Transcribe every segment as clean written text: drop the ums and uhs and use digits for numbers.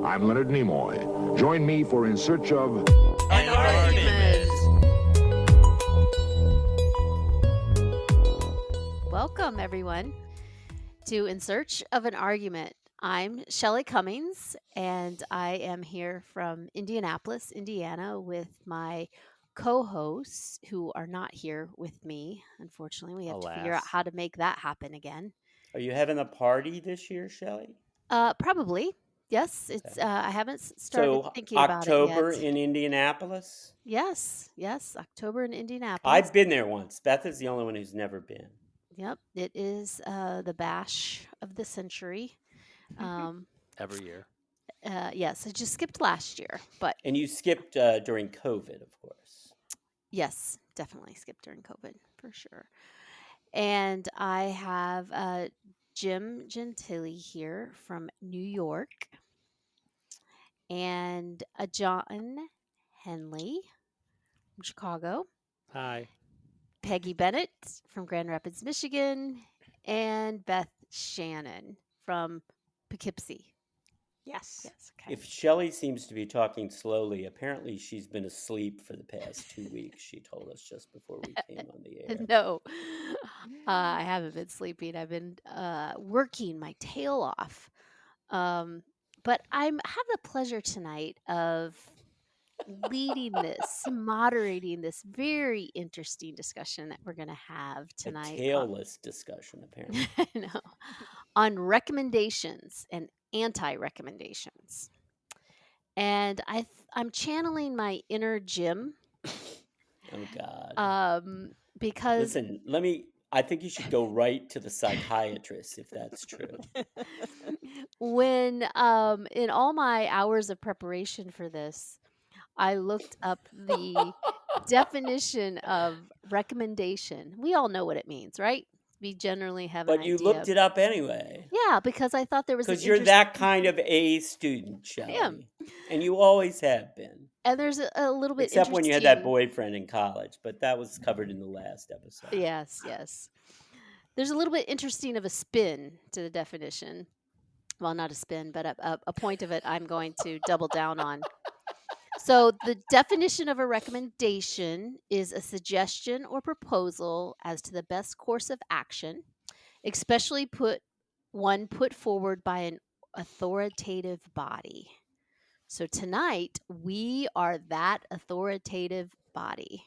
I'm Leonard Nimoy. Join me for In Search of An Argument. Welcome, everyone, to In Search of an Argument. I'm Shelley Cummings, and I am here from Indianapolis, Indiana, with my co-hosts who are not here with me. Unfortunately, we have to figure out Alas. how to make that happen again. Are you having a party this year, Shelley? Probably. Yes, it's. Okay. I haven't started So thinking about it October yet. in Indianapolis? Yes, October in Indianapolis. I've been there once. Beth is the only one who's never been. Yep, it is the bash of the century. Every year. Yes, I just skipped last year, but And you skipped during COVID, of course. yes, definitely skipped during COVID for sure. And I have Jim Gentili here from New York, and John Henley from Chicago, Hi. Peggy Bennett from Grand Rapids, Michigan, and Beth Shannon from Poughkeepsie. Yes. Okay. If Shelley seems to be talking slowly, apparently she's been asleep for the past 2 weeks, she told us just before we came on the air. No, I haven't been sleeping. I've been working my tail off. But I have the pleasure tonight of leading this, moderating this very interesting discussion that we're going to have A tonight. tailless discussion, apparently. No, on recommendations and anti-recommendations. And I'm channeling my inner Jim. Oh, God. Because Listen, I think you should go right to the psychiatrist if that's true. when in all my hours of preparation for this, I looked up the definition of recommendation. We all know what it means, right? We generally have an But you idea. looked it up anyway. Yeah, because I thought there was Because you're that kind of A student, Shelley. am. And you always have been. And there's a little bit Except when you had that interesting- boyfriend in college, but that was covered in the last episode. Yes. There's a little bit interesting of a spin to the definition. Well, not a spin, but a point of it I'm going to double down on. So the definition of a recommendation is a suggestion or proposal as to the best course of action, especially put forward by an authoritative body. So tonight we are that authoritative body.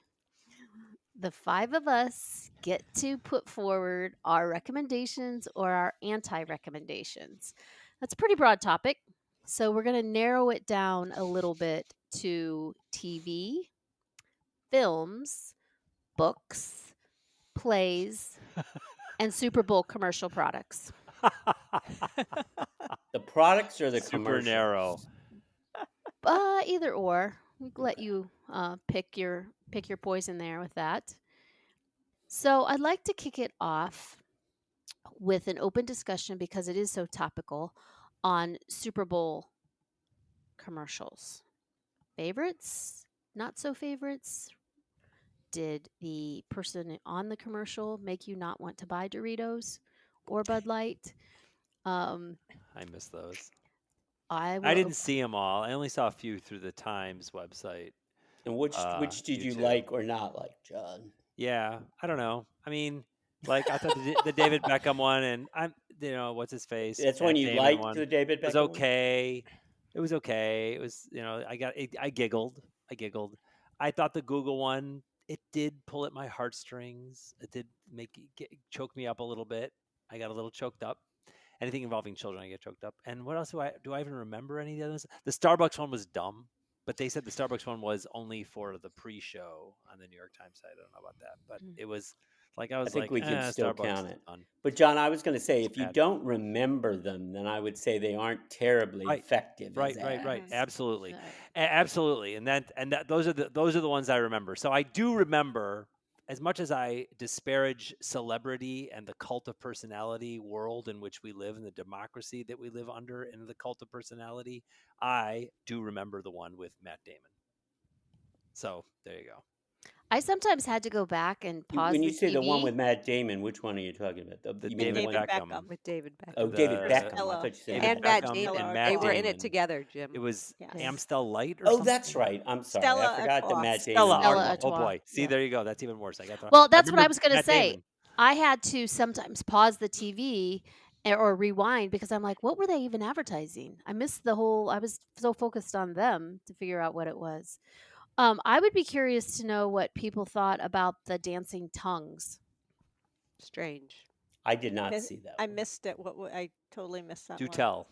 The five of us get to put forward our recommendations or our anti-recommendations. That's a pretty broad topic. So we're going to narrow it down a little bit to TV, films, books, plays, and Super Bowl commercial products. The products or the Super commercials? narrow. Either or. We'll let you pick your poison there with that. So I'd like to kick it off with an open discussion because it is so topical on Super Bowl commercials. Favorites, not so favorites. Did the person on the commercial make you not want to buy Doritos or Bud Light? I miss those. I didn't see them all. I only saw a few through the Times website. And which did you YouTube. like or not like, John? Yeah, I don't know. I mean, like I thought the David Beckham one, and what's his face? That's Matt when you Damon liked one. the David Beckham It was one? okay. It was okay. It was I giggled. I thought the Google one, it did pull at my heartstrings. It did choke me up a little bit. I got a little choked up. Anything involving children, I get choked up. And what else do I even remember any of the others? The Starbucks one was dumb, but they said the Starbucks one was only for the pre-show on the New York Times site. I don't know about that, but it was like I think we can still Starbucks count it. done. But John, I was going to say, if you bad. don't remember them, then I would say they aren't terribly effective. Right. ads. Absolutely, Right. absolutely. And those are the ones I remember. So I do remember. As much as I disparage celebrity and the cult of personality world in which we live and the democracy that we live under in the cult of personality, I do remember the one with Matt Damon. So there you go. I sometimes had to go back and pause When the you say the one TV. with Matt Damon, which one are you talking about? The You mean the David one? Beckham. with David Oh, Beckham David The Beckham. I Stella, thought you said yeah. David And Matt Matt Beckham Damon. and They Matt were in it Damon. together, Jim. It was Yes. Amstel Light or Oh, something. that's right. I'm sorry. I Stella forgot that Artois. Matt Stella Damon. Stella Artois. Oh Artois. boy, see Yeah. there you go. That's even worse. I got. Well, I that's what I remember was going to Matt say. Damon. I had to sometimes pause the TV or rewind because I'm like, what were they even advertising? I missed the whole. I was so focused on them to figure out what it was. I would be curious to know what people thought about the dancing tongues. Strange. I did not see that. I one. missed it. I totally missed that Do one. tell.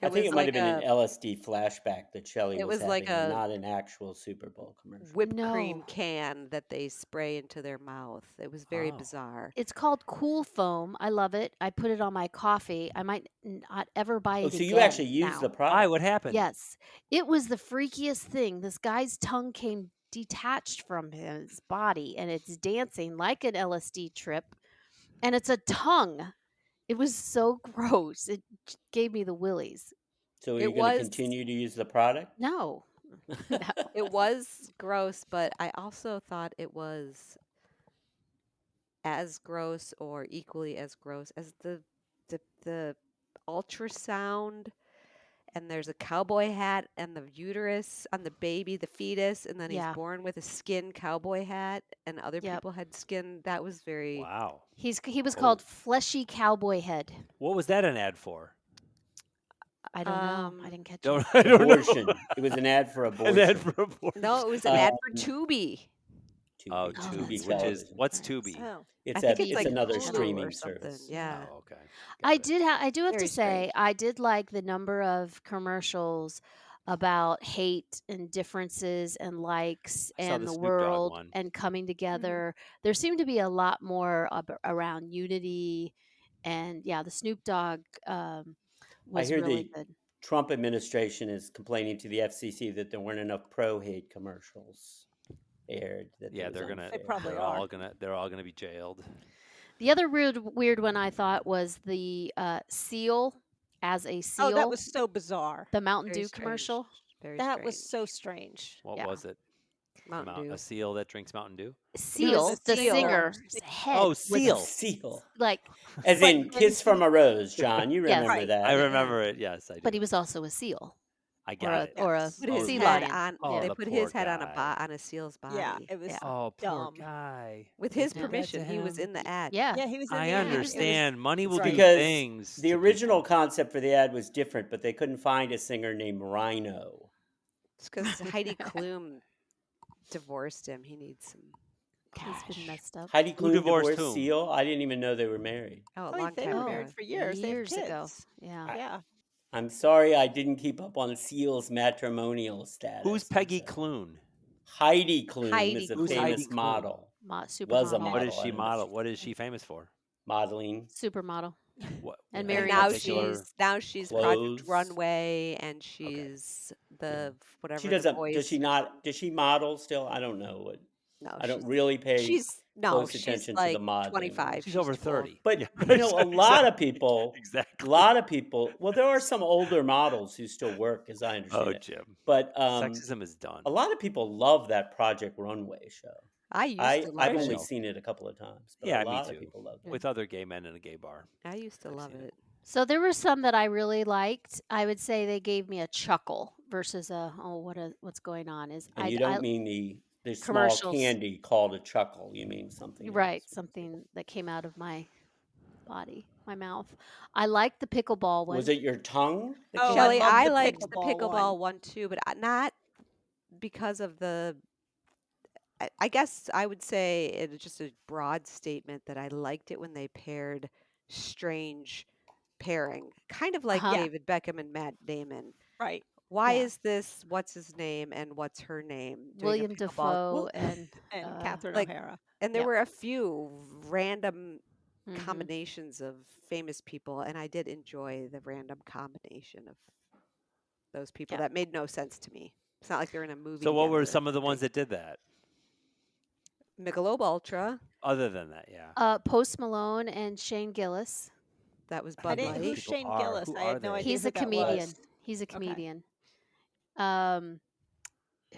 I think was it might like have been a an LSD flashback that Shelley It was was like having, and a not an actual Super Bowl commercial. whipped cream No. can that they spray into their mouth. It was very Oh. bizarre. It's called Cool Foam. I love it. I put it on my coffee. I might not ever buy it Oh, again. so you actually used the now. Why? product? What happened? Yes. It was the freakiest thing. This guy's tongue came detached from his body and it's dancing like an LSD trip and it's a tongue. It was so gross. It gave me the willies. So are It you going to was continue to use the product? No. No. it was gross, but I also thought it was as gross or equally as gross as the ultrasound, and there's a cowboy hat and the uterus on the baby, the fetus, and then he's Yeah. born with a skin cowboy hat and other Yep. people had skin. That was very Wow. He was Oh. called Fleshy Cowboy Head. What was that an ad for? I don't know. I didn't catch it. Don't I don't Abortion. know. It was an ad for An abortion. ad for abortion. No, it was an ad for Um, Tubi. Tubi, Oh, Oh, Tubi, that's which right. is what's Right. Tubi? Oh. It's I think a, it's it's like another Hulu streaming or something. service. Yeah. Oh, okay. I Got it. I do have Very to say strange. I did like the number of commercials about hate and differences and likes I saw and the the Snoop Dogg world one. and coming Mm-hmm. together. There seemed to be a lot more around unity, and yeah, the Snoop Dogg I was hear really the good. Trump administration is complaining to the FCC that there weren't enough pro-hate commercials aired. That Yeah, it was they're gonna. unfair. probably They're are. all gonna. They're all gonna be jailed. The other weird one I thought was the seal as a seal. Oh, that was so bizarre. the Mountain Very Dew strange. commercial. Very That strange. was so strange. What Yeah. was it? Mountain Dew. A seal that drinks Mountain Dew. Seal, the the seal. singer's head Oh, was seal. Seal. like, As But in Kiss from a Rose, John. You Yes. remember Right. that. I remember it. Yes, I do. but he was also a seal I or got a it. or a Yes. Put Oh, his sea head lion. on. Oh, They the put poor his head guy. on a seal's body. Yeah, it was Oh, poor dumb. guy. With They his did that to permission, he was him. in the ad. Yeah. Yeah, he was in I the ad. It was- understand. Money will do Because things. the to original people. concept for the ad was different, but they couldn't find a singer named Rhino. It's because Heidi Klum divorced him. He needs some He's cash. been messed up. Heidi Who Klum divorced divorced whom? Seal. I didn't even know they were married. Oh, a Oh, long they time were ago. married for years. They have Years ago. kids. Yeah. Yeah. I'm sorry I didn't keep up on Seal's matrimonial status. Who's I'm Peggy sorry. Clune? Heidi Klum Heidi is a Klum. Who's famous Heidi Klum? model. Supermodel. Was a What model. is I she don't know if model? she's What is she famous for? modeling? Supermodel. What? And any married And now particular- she's clothes? Project Runway, and she's the whatever. She the doesn't. voice Does she or not? something. Does she model still? I don't know. What No, I don't she's- really pay She's no, close she's attention like to the modeling. 25. She's over too old. 30. But Yeah, you know, a lot of exactly. people. Exactly. A lot of people. Well, there are some older models who still work, as I understand Oh, it. Jim. But Sexism is done. a lot of people love that Project Runway show. I used to love I've it. only show. seen it a couple of times, but Yeah, a me lot too. of people love it. With other gay men in a gay bar. I used to I've love seen it. So there were some that I really liked. I would say they gave me a chuckle versus what's going on is And you don't mean the small commercials. candy called a chuckle. You mean something right, else. something that came out of my body, my mouth. I liked the pickleball one. Was it your tongue? that Oh, came Shelley, love I the liked the pickleball pickleball one too, but not because of the. I guess I would say it's just a broad statement that I liked it when they paired strange pairing, kind of like Uh-huh. David Beckham and Matt Damon. Right. Why Yeah. is this? What's his name and what's her name? doing a William pickleball- Dafoe Well, and And Catherine like- O'Hara. and there yeah. were a few random mhm. combinations of famous people, and I did enjoy the random combination of those people. Yeah. That made no sense to me. It's not like they're in a movie. So what were together or some of the ones something. that did that? Michelob Ultra? Other than that, yeah. Post Malone and Shane Gillis. That was I Bud I didn't. Light. Who's People Shane are- Gillis? who I are had no they? idea. He's who a that comedian. was. He's a Okay. comedian. Um,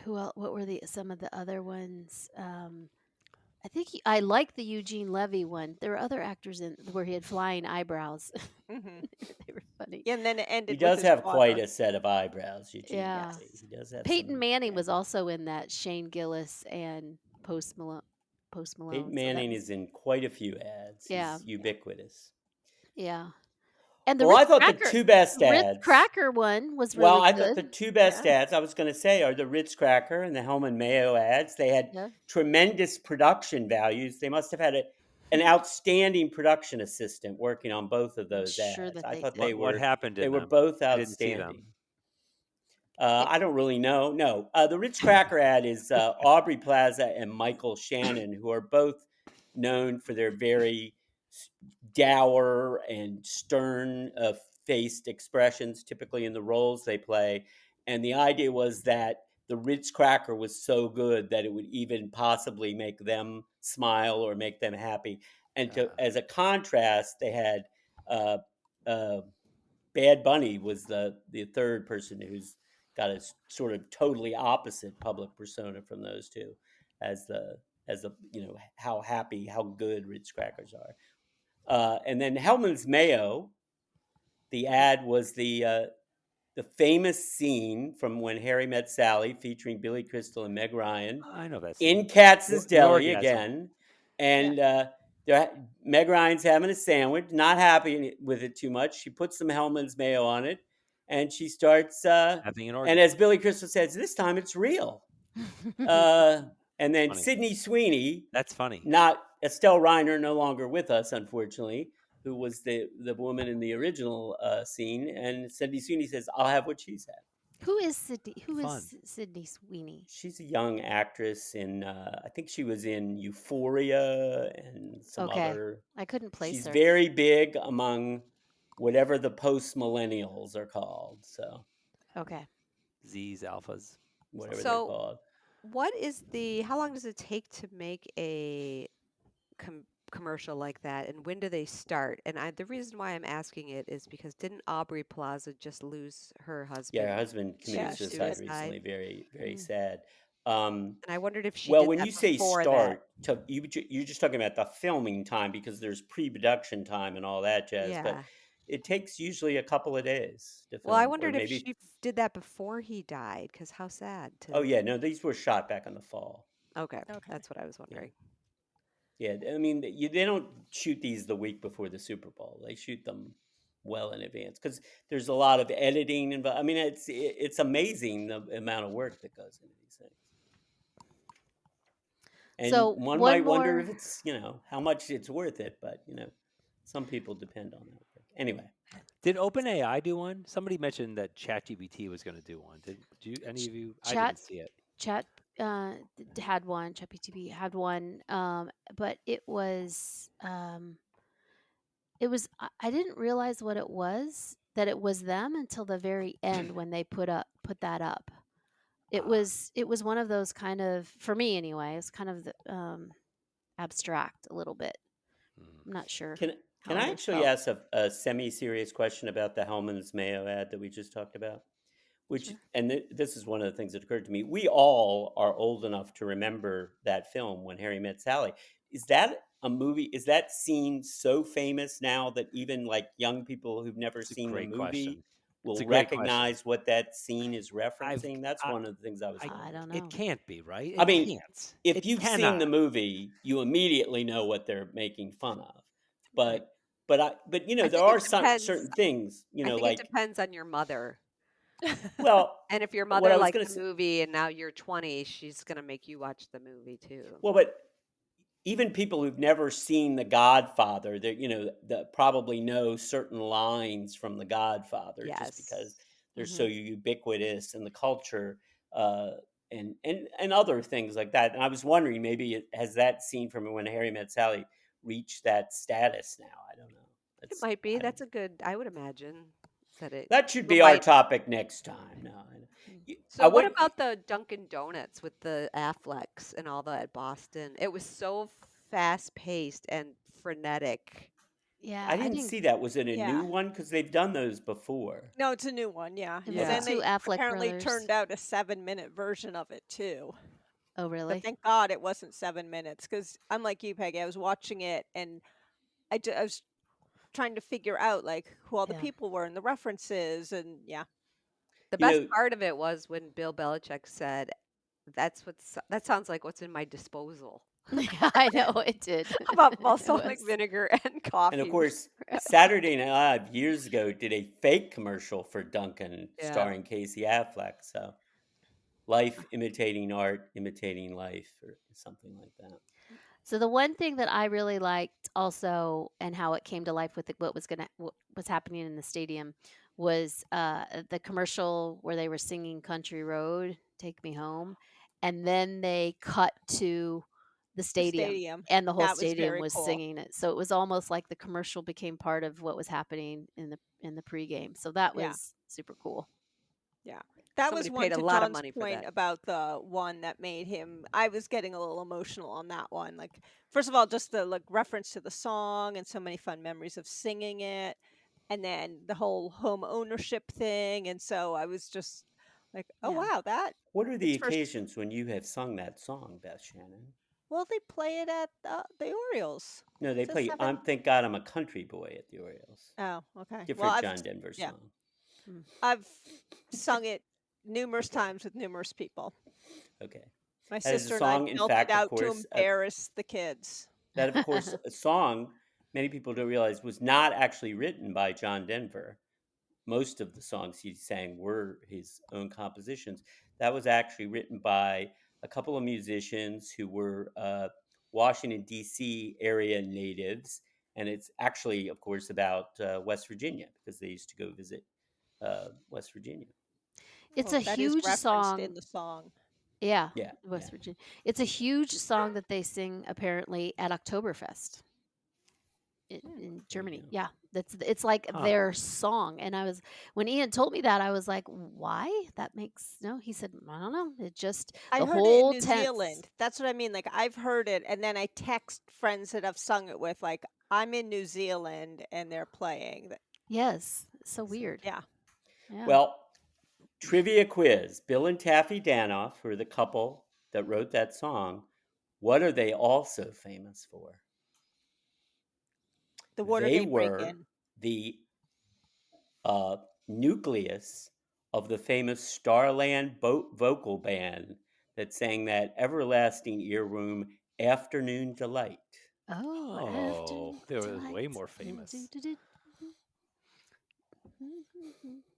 who else? What were some of the other ones? I think I like the Eugene Levy one. There were other actors in where he had flying eyebrows. Hmm. They were funny. Yeah, and then it He ended with does his have quite daughter. a set of eyebrows, Eugene Yeah. Levy. He does have Peyton some. Manning Yeah. was also in that. Shane Gillis and Post Malone. Post Peyton Malone. So that Manning was is in quite a few ads. yeah, He's ubiquitous. yeah. And the Well, I thought the two best Ritz ads. Cracker one was Well, really I thought good. the two best Yeah. ads I was going to say are the Ritz Cracker and the Hellman Mayo ads. They had Yeah. tremendous production values. They must have had an outstanding production assistant working on both of I'm those sure ads. that I they thought did. What happened they in were them? both I didn't see them. outstanding. It, I don't really know. No, the Ritz Cracker ad is Aubrey Plaza and Michael Shannon, who are both known for their very dour and stern faced expressions, typically in the roles they play. And the idea was that the Ritz Cracker was so good that it would even possibly make them smile or make them happy. And as a contrast, they had uh, uh, Bad Bunny was the third person who's got a sort of totally opposite public persona from those two, as the how happy, how good Ritz crackers are. And then Hellman's Mayo, the ad was the famous scene from When Harry Met Sally, featuring Billy Crystal and Meg Ryan I know that in scene. Katz's The Deli orgasm. again, Yeah. and Meg Ryan's having a sandwich, not happy with it too much. She puts some Hellman's mayo on it, and she starts. Having an And orgasm. as Billy Crystal says, this time it's real. Uh, and then Funny. Sydney Sweeney, That's funny. not Estelle Reiner, no longer with us, unfortunately, who was the woman in the original scene, and Sydney Sweeney says, "I'll have what she's had." Who is Sydney? Who Fun. is Sydney Sweeney? She's a young actress in I think she was in Euphoria and some Okay, other. I couldn't place She's her. very big among whatever the post millennials are called. So Okay. Z's, alphas. whatever they're So, called. how long does it take to make a commercial like that, and when do they start? And the reason why I'm asking it is because didn't Aubrey Plaza just lose her Yeah, her husband husband to committed Yeah, she suicide did. recently. suicide? Very, very Mm. sad. And I wondered if she Well, did when that you say before that. you're just talking about the filming time because there's pre-production time and all that jazz. But Yeah. it takes usually a couple of days to Well, I film, or wondered if maybe. she did that before he died, because how sad Oh to. yeah, no, these were shot back in the fall. Okay, Okay. that's what I was Yeah. wondering. Yeah, I mean, they don't shoot these the week before the Super Bowl. They shoot them well in advance because there's a lot of editing and. I mean, it's amazing the amount of work that goes into these things. And So one one might wonder more. if it's how much it's worth it, but some people depend on that work. Anyway, Did OpenAI do one? Somebody mentioned that ChatGPT was going to do one. Did you? Any of you? I Chat didn't see it. Chat had one. ChatGPT had one. But I didn't realize what it was, that it was them, until the very end when they put that up. It was one of those kind of, for me anyway, it's kind of abstract a little bit. Mm. I'm not sure can how I others actually felt. ask a semi-serious question about the Hellman's Mayo ad that we just talked about? Which Sure. and this is one of the things that occurred to me. We all are old enough to remember that film, When Harry Met Sally. Is that a movie? Is that scene so famous now that even like young people who've never It's a seen the great movie question. It's will a great question. recognize what that scene is I've, referencing? That's I, one of the things I was I, I wondering. don't it know. can't be right. I It mean, can't. if It you've seen the cannot. movie, you immediately know what they're making fun of. Right. But I there think it are some depends. certain things, I think it like depends on your mother. well, And if your what mother I was liked going to the say. movie and now you're 20, she's going to make you watch the movie too. Well, but even people who've never seen The Godfather, they that probably know certain lines from The Godfather just because Yes. they're so Hmm. ubiquitous in the culture, uh, and other things like that. And I was wondering, maybe has that scene from When Harry Met Sally reached that status now? I don't know. It might be. I don't. That's a good, I would imagine that That should people be our might. topic next time. No, I So what would. about the Dunkin' Donuts with the Afflecks and all that Boston? It was so fast paced and frenetic. Yeah, I I didn't think see that. Was it a Yeah. new one? Because they've done those before. No, it's a new one, yeah. it And was the Yeah. then two they Affleck apparently brothers. turned out a 7-minute version of it too. Oh, But really? thank God it wasn't 7 minutes, because unlike you, Peggy, I was watching it and I was trying to figure out like who all the Yeah. people were and the references, and yeah. The You best know, part of it was when Bill Belichick said, that sounds like what's in my disposal." Yeah, I know it did. How about It balsamic was. vinegar and and coffee? of course, Saturday Night Live years ago did a fake commercial for Duncan Yeah. starring Casey Affleck. So, life imitating art, imitating life, or something like that. So the one thing that I really liked also, and how it came to life with what was happening in the stadium, was the commercial where they were singing "Country Road, Take Me Home," and then they cut to the The stadium, stadium. and the whole That was stadium very was cool. singing it. So it was almost like the commercial became part of what was happening in the pregame. So that Yeah. was super cool. Yeah. That Somebody was one paid a to lot of John's money for point that. about the one that made him. I was getting a little emotional on that one. Like, first of all, just the like reference to the song and so many fun memories of singing it, and then the whole home ownership thing. And so I was just like, oh Yeah. wow, that What are the it's first. occasions when you have sung that song, Beth Shannon? Well, they play it at the Orioles. No, they It's a play seven. Thank God I'm a Country Boy at the Orioles. Oh, okay. Well, Different John Denver yeah, song. I've sung it numerous times with numerous people. Okay. My That is a sister and I song, in belted fact, of out to course, embarrass the kids. that, of course, a song many people don't realize was not actually written by John Denver. Most of the songs he sang were his own compositions. That was actually written by a couple of musicians who were Washington, D.C. area natives. And it's actually, of course, about West Virginia because they used to go visit West Virginia. It's Well, a that is huge referenced in song. the song. Yeah, Yeah, West yeah. Virginia. It's a huge song that they sing apparently at Oktoberfest in There you Germany. go. Yeah, it's like Huh. their song. And when Ian told me that, I was like, "Why? That makes no." He said, "I don't know. It just I the heard it in whole New tense." Zealand. That's what I mean. Like, I've heard it, and then I text friends that I've sung it with, like, I'm in New Zealand and they're playing. Yes, so weird. Yeah. Yeah. Well, trivia quiz. Bill and Taffy Danoff, who are the couple that wrote that song, what are they also famous for? What are They they were bringing? the uh, nucleus of the famous Starland vocal band that sang that everlasting earworm Afternoon Delight. Oh, Oh, afternoon they were way delight. more famous. Do-do-do-do.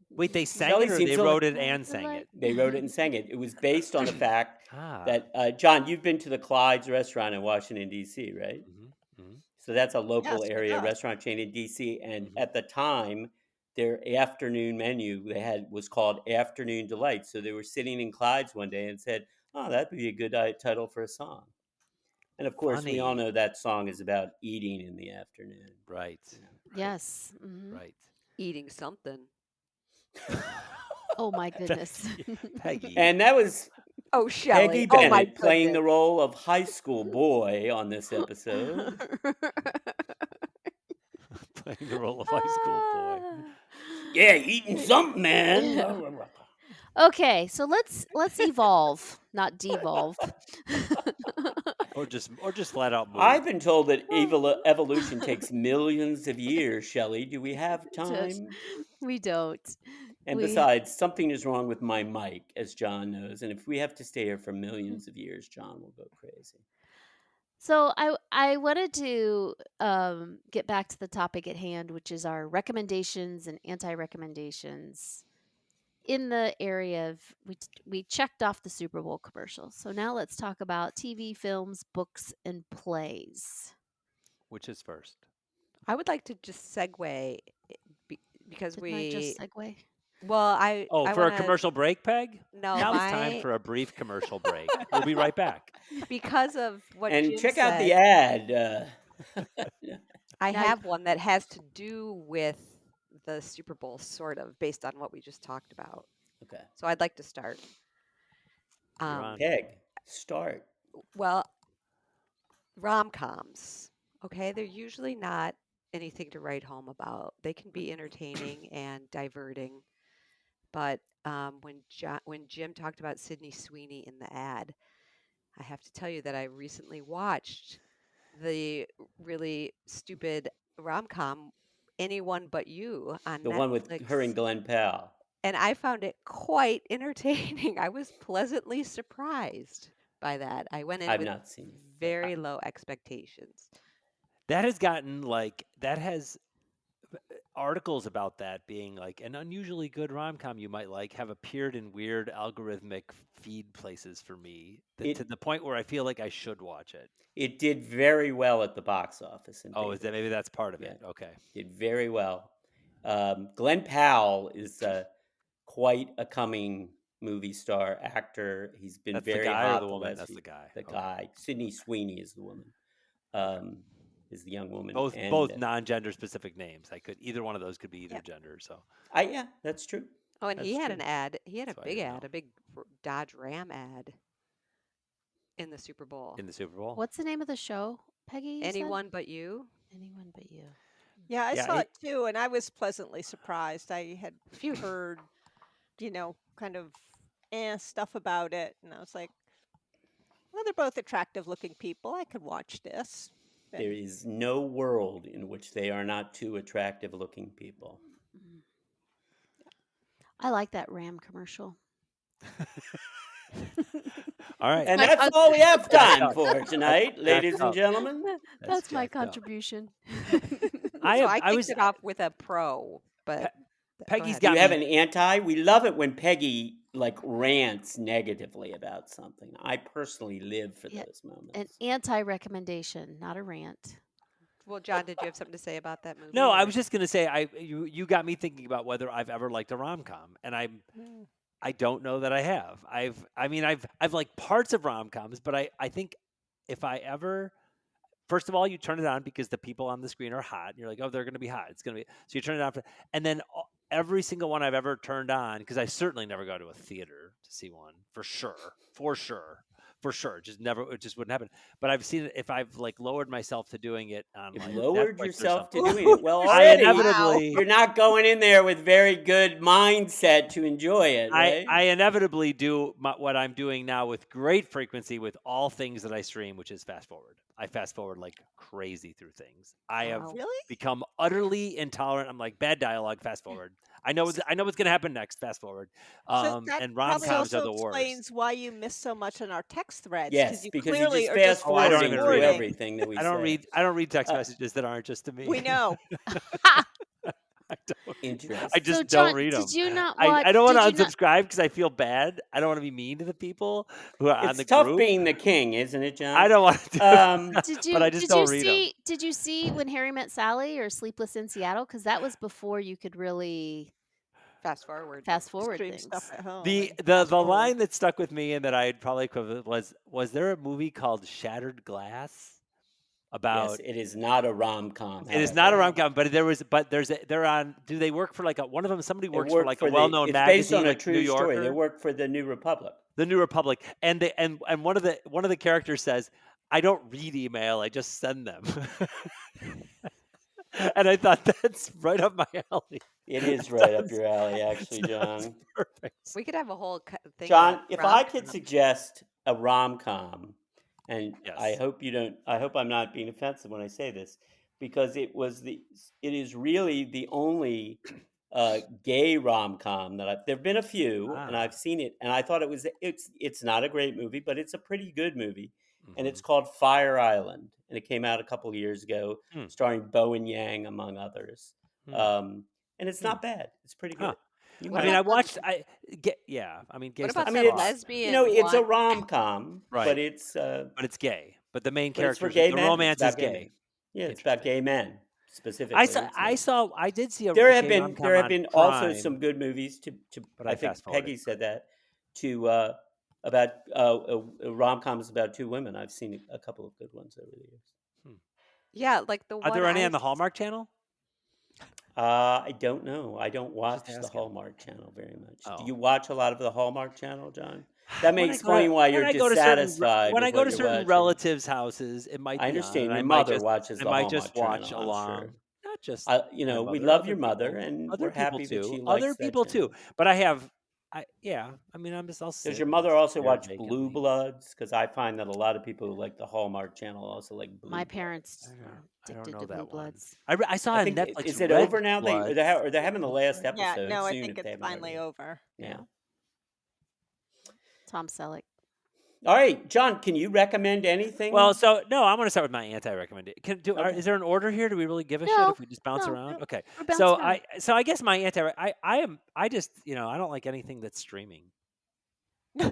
Wait, they sang Shelley it or seems they to wrote it Afternoon and sang delight. it? they wrote it and sang it. It was based on the fact Ah. that John, you've been to the Clyde's restaurant in Washington D.C., right? Mm-hmm. So that's a local Yes, with area us. restaurant chain in DC. And Mhm. at the time, their afternoon menu they had was called Afternoon Delight. So they were sitting in Clyde's one day and said, "Oh, that'd be a good title for a song." And of course, we all Funny. know that song is about eating in the afternoon. Right. You know. Right. Yes. Mhm. Right. Eating something. Oh my goodness. Peggy. And that was Oh, Peggy Shelley. Oh my Bennett playing the goodness. role of high school boy on this episode. Playing the role of high school boy. Yeah, eating something, man. Okay, so let's evolve, not devolve. Or just flat out move. I've been told that evolution takes millions of years, Shelley. Do we have Just- time? we don't. And We besides, something is wrong with my mic, as John knows. And if we have to stay here for millions of years, John will go crazy. So I wanted to get back to the topic at hand, which is our recommendations and anti-recommendations in the area of we checked off the Super Bowl commercials. So now let's talk about TV, films, books, and plays. Which is first? I would like to just segue because Didn't I just segue? well, I Oh, I for a want to commercial break, Peg? no Now it's time my for a brief commercial break. We'll be right back. because of what And Jim check out the said. ad. I Now have one that has to do with the Super Bowl, sort of, based on what we just talked about. Okay. So I'd like to start. You're on. Peg, start. Well, rom-coms, okay? They're usually not anything to write home about. They can be entertaining and diverting. But when Jim talked about Sydney Sweeney in the ad, I have to tell you that I recently watched the really stupid rom-com Anyone But You on The one with her and Netflix, Glenn Powell. and I found it quite entertaining. I was pleasantly surprised by that. I went in I've with not seen it. very low expectations. That has gotten like that has articles about that being like an unusually good rom-com you might like have appeared in weird algorithmic feed places for me to It the point where I feel like I should watch it. it did very well at the box office in Oh, is that Vegas. maybe that's part of Yeah, it? Okay. did very well. Glenn Powell is quite a coming movie star actor. He's been That's the very guy or the hot the woman? last That's few. the guy. The Okay. guy, Sydney Sweeney, is the woman. Okay. Is the young woman, Both and non-gender specific names. I could either one of those could be either Yep. gender. So yeah, that's true. Oh, and he that's had true. an ad. He had That's a why I big didn't ad, know. a big Dodge Ram ad in the Super Bowl. In the Super Bowl. What's the name of the show, Peggy? You said? Anyone But You. Anyone But You. Yeah, I Yeah, saw it too, and I was pleasantly surprised. I had Phew. heard, kind of stuff about it, and I was like, well, they're both attractive-looking people. I could watch this. There And is no world in which they are not two attractive-looking people. Mm. I like that Ram commercial. All right. And my that's con- all we have That's time up. for tonight, That's ladies and up. gentlemen. That's my jacked up. contribution. I So have, I I kicked was it off with a pro, but go Peggy's ahead. Do got you have me. an anti? We love it when Peggy rants negatively about something. I personally live for Yeah, those moments. An anti-recommendation, not a rant. Well, John, did you have something to say about that movie? No, I or- was just gonna say you got me thinking about whether I've ever liked a rom com, and I don't know that I have. I've liked parts of rom coms, but I think if I ever, first of all, you turn it on because the people on the screen are hot, and you're like, oh, they're gonna be hot. It's gonna be so you turn it on, and then every single one I've ever turned on, because I certainly never go to a theater to see one for sure. It just wouldn't happen. But I've seen it if I've lowered myself to doing it on You've like lowered Netflix or yourself to something. doing it. Well, I already inevitably you're not going in there with very good mindset to enjoy it, right? I inevitably do what I'm doing now with great frequency with all things that I stream, which is fast forward. I fast forward like crazy through things. I have Wow. really? become utterly intolerant. I'm like, bad dialogue, fast forward. I know what's going to happen next, fast forward. So that And rom probably coms are also the worst. explains why you miss so much in our text threads, Yes, you because clearly you are just just fast Oh, I don't forwarding even through read 'em. everything that we I say. don't read text messages that aren't just to me. We know. I don't. Interesting. I just So, don't John, read them. did you not watch? I don't want to did you not- unsubscribe because I feel bad. I don't want to be mean to the people who are on It's the tough group. being the king, isn't it, John? I don't want to do Um, Did but I you just did don't you read them. see did you see When Harry Met Sally or Sleepless in Seattle? Because that was before you could really Fast forward. fast forward Stream things. stuff at home. The and the fast the forward. line that stuck with me and that I'd probably equivalent was there a movie called Shattered Glass about yes, it is not a rom-com. it is not a however. rom com, but they're on. Do they work for one of them? Somebody They works for work a well known It's magazine, based on a like New true story. They Yorker, work for the New Republic. the New Republic, and one of the characters says, "I don't read email, I just send them." And I thought that's right up my alley. It is That right up sounds- your alley, actually, that sounds John. Perfect. We could have a whole thing. John, about if I could rom-coms. suggest a rom-com, and I Yes. hope you don't, I hope I'm not being offensive when I say this, because it is really the only gay rom-com that there've been a few, and Ah. I've seen it, and I thought it's not a great movie, but it's a pretty good movie, and Mhm. it's called Fire Island, and it came out a couple years ago, Hmm. starring Bowen Yang among others, Hmm. and it's not bad. It's pretty Huh. good. You What I mean, might- about I watched. gay What stuff. about I mean, the it's lesbian it's a one? rom-com, Right. but it's But it's gay. But the main but it's for character, gay the men. It's romance is about gay gay. men. Yeah, it's about Interesting. gay men specifically. I did see a There have gay been rom-com there have on been also Prime, some good movies to but I I think fast-forwarded. Peggy said that to about rom-coms about two women. I've seen a couple of good ones over the years. Yeah, like the Are one there any I on the Hallmark Channel? I don't know. I don't watch the asking. Hallmark Channel very much. Oh. Do you watch a lot of the Hallmark Channel, John? That may When I go explain to- why when you're I go to certain re- dissatisfied. When I with go what to you're certain watching. relatives' houses, it might be I on, understand and your I might mother just watches I the might Hallmark just watch Channel, I'm along. sure. No, not just You my know, we mother, love other your mother, people, and other we're people happy that too, she likes other that people too. channel. But I mean, I'll Does sit your and mother also stare watch Blue vacantly. Bloods? Because I find that a lot of people who like the Hallmark Channel also like My Blue parents Bloods. are I don't addicted know to Blue that one. Bloods. I saw I on think Netflix is it Red over now? Bloods. They're having the last Yeah, episode no, I soon think if they it's haven't finally already. over. Yeah. Tom Selleck. All right, John, can you recommend anything? Well, so no, I'm going to start with my anti-recommendation. Okay. Is there an order here? Do we really give a shit No, if we just bounce no, around? Okay. we're bouncing around. So I guess my I just, I don't like anything that's streaming. Wow.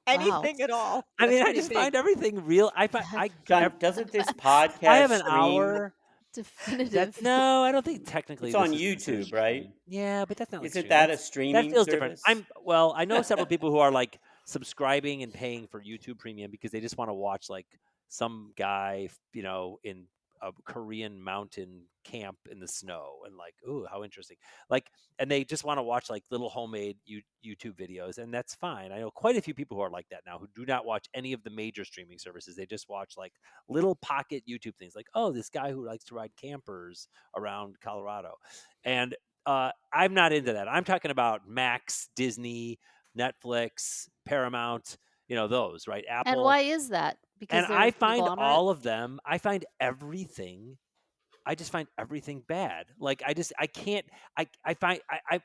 Anything at all. I mean, That's I pretty just big. find everything real. John, doesn't this I podcast have an stream? hour. Definitive. No, I don't think technically It's on this is considered YouTube, right? streaming. Yeah, but that's not like Isn't streaming. that a That streaming feels different. service? I know several people who are like subscribing and paying for YouTube Premium because they just want to watch like some guy, in a Korean mountain camp in the snow and like, ooh, how interesting. Like, and they just want to watch like little homemade YouTube videos, and that's fine. I know quite a few people who are like that now who do not watch any of the major streaming services. They just watch like little pocket YouTube things like, oh, this guy who likes to ride campers around Colorado. And I'm not into that. I'm talking about Max, Disney, Netflix, Paramount, those, right? And Apple. why is that? Because And they're I a find conglomerate? all of them, I just find everything bad. Like I can't,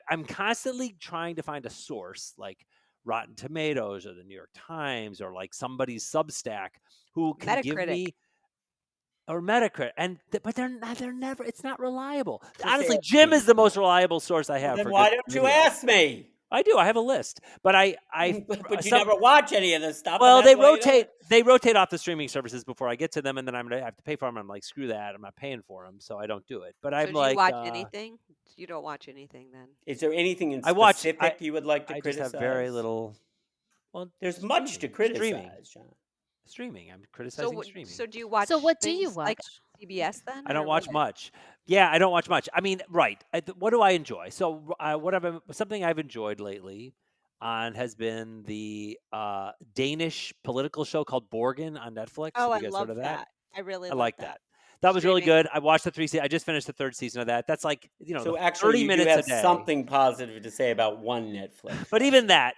I'm constantly trying to find a source like Rotten Tomatoes or the New York Times or like somebody's Substack who can give Metacritic. me or Metacritic, but they're never. It's not reliable. Just Honestly, ask Jim me. is the most reliable source I Well, have then for why good don't you video. ask me? I do. I have a list, but But you never watch any of this stuff. well, and that's why you don't. they rotate off the streaming services before I get to them, and then I'm gonna have to pay for them. I'm like, screw that. I'm not paying for them, so I don't do it. But So I'm do you like, watch anything? You don't watch anything then. Is there anything in I watch. specific you would like to I just have very criticize? little. Well, There's much to criticize, John. Streaming. I'm So criticizing streaming. so do you watch So what do you things like watch? CBS then? I don't or watch what? much. Yeah, I don't watch much. I mean, right. What do I enjoy? So, something I've enjoyed lately on has been the Danish political show called Borgen on Netflix. Oh, Have I you guys heard love of that? that. I really I love like that. that. That was really Streaming. good. I watched the 3 seasons. I just finished the third season of that. That's like, So the actually, 30 you do minutes a have day. something positive to say about one Netflix But show. even that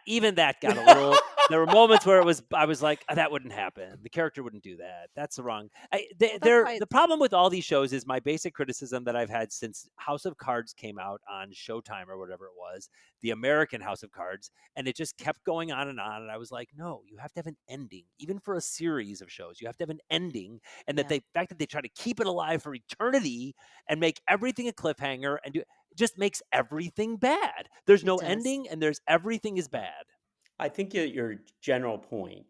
got a little. There were moments where I was like, that wouldn't happen. The character wouldn't do that. That's the wrong. Well, that's why The problem with all these shows is my basic criticism that I've had since House of Cards came out on Showtime or whatever it was, the American House of Cards, and it just kept going on. And I was like, no, you have to have an ending, even for a series of shows. You have to have an ending, and that Yeah. the fact that they try to keep it alive for eternity and make everything a cliffhanger and do just makes everything bad. There's It no does. ending, and everything is bad. I think your general point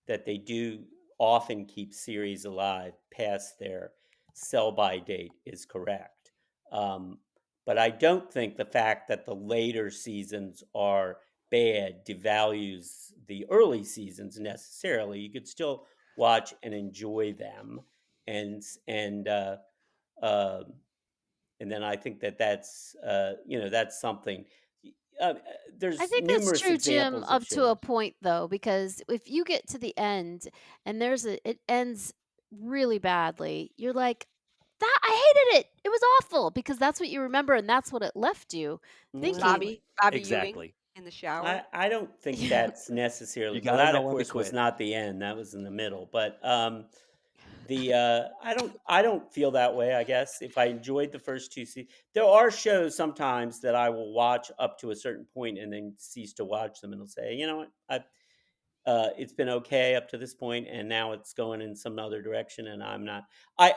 that they do often keep series alive past their sell-by date is correct. Um, but I don't think the fact that the later seasons are bad devalues the early seasons necessarily. You could still watch and enjoy them, and and uh, uh, and then I think that's something. Uh, I there's think that's numerous true, Jim, examples of up to a shows. point though, because if you get to the end and it ends really badly, you're like, that I hated it. It was awful because that's what you remember and that's what it left you thinking. Bobby Ewing Exactly. in the shower. I don't think that's necessarily You well. got to That know of when to course was quit. not the end. That was in the middle. But I don't feel that way. I guess if I enjoyed the first two seasons, there are shows sometimes that I will watch up to a certain point and then cease to watch them, and will say, you know what, it's been okay up to this point, and now it's going in some other direction, and I'm not. I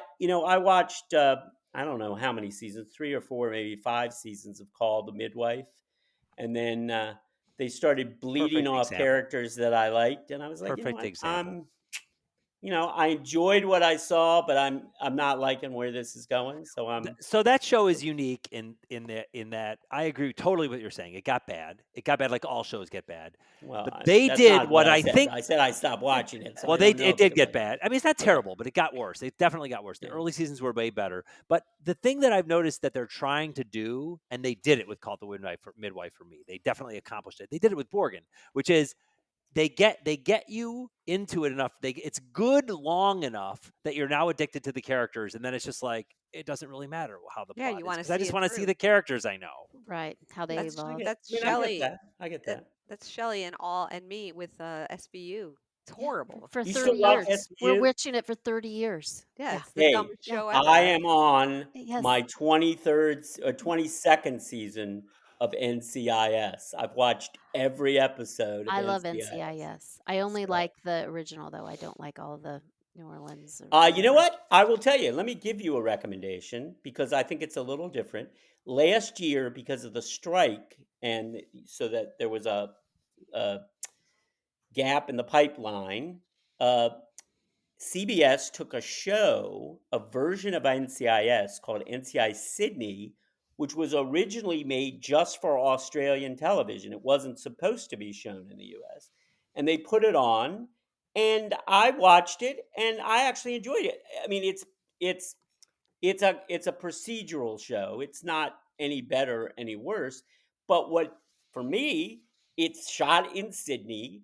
watched I don't know how many seasons, 3 or 4, maybe 5 seasons of Call the Midwife, and then they started bleeding Perfect off example. characters that I liked, and I was like, you know Perfect what, example. I enjoyed what I saw, but I'm not liking where this is going, so I'm. So that show is unique in that I agree totally with what you're saying. It got bad. It got bad like all shows get bad. Well, But they that's did not what what I I said. think. I said I stopped watching it, so Well, I don't know it if it did got get better. bad. I mean, it's not Okay. terrible, but it got worse. It definitely got worse. The Yeah. early seasons were way better. But the thing that I've noticed that they're trying to do, and they did it with Call the Midwife for me. They definitely accomplished it. They did it with Borgen, which is they get you into it enough. It's good long enough that you're now addicted to the characters, and then it's just like it doesn't really matter how the Yeah, plot you is wanna because I see just it want to see through. the characters I know. Right. How they That's I evolve. get. That's I mean, I get Shelley. that. I get that. That's Shelley and me with SVU. It's Yeah. horrible. For You 30 still watch years. We're SVU? watching it for 30 years. Yeah, Yeah. it's the Hey, dumbest Yeah. show I ever. am on Yes. my 23rd or 22nd season of NCIS. I've watched every episode of I love NCIS. NCIS. I only So, like the original though. I don't like all the New Orleans or you know whatever. what? I will tell you. Let me give you a recommendation because I think it's a little different. Last year, because of the strike, and so that there was a gap in the pipeline, CBS took a version of NCIS called NCIS Sydney, which was originally made just for Australian television. It wasn't supposed to be shown in the US. And they put it on, and I watched it, and I actually enjoyed it. I mean, it's it's a procedural show. It's not any better, any worse. But what for me, it's shot in Sydney.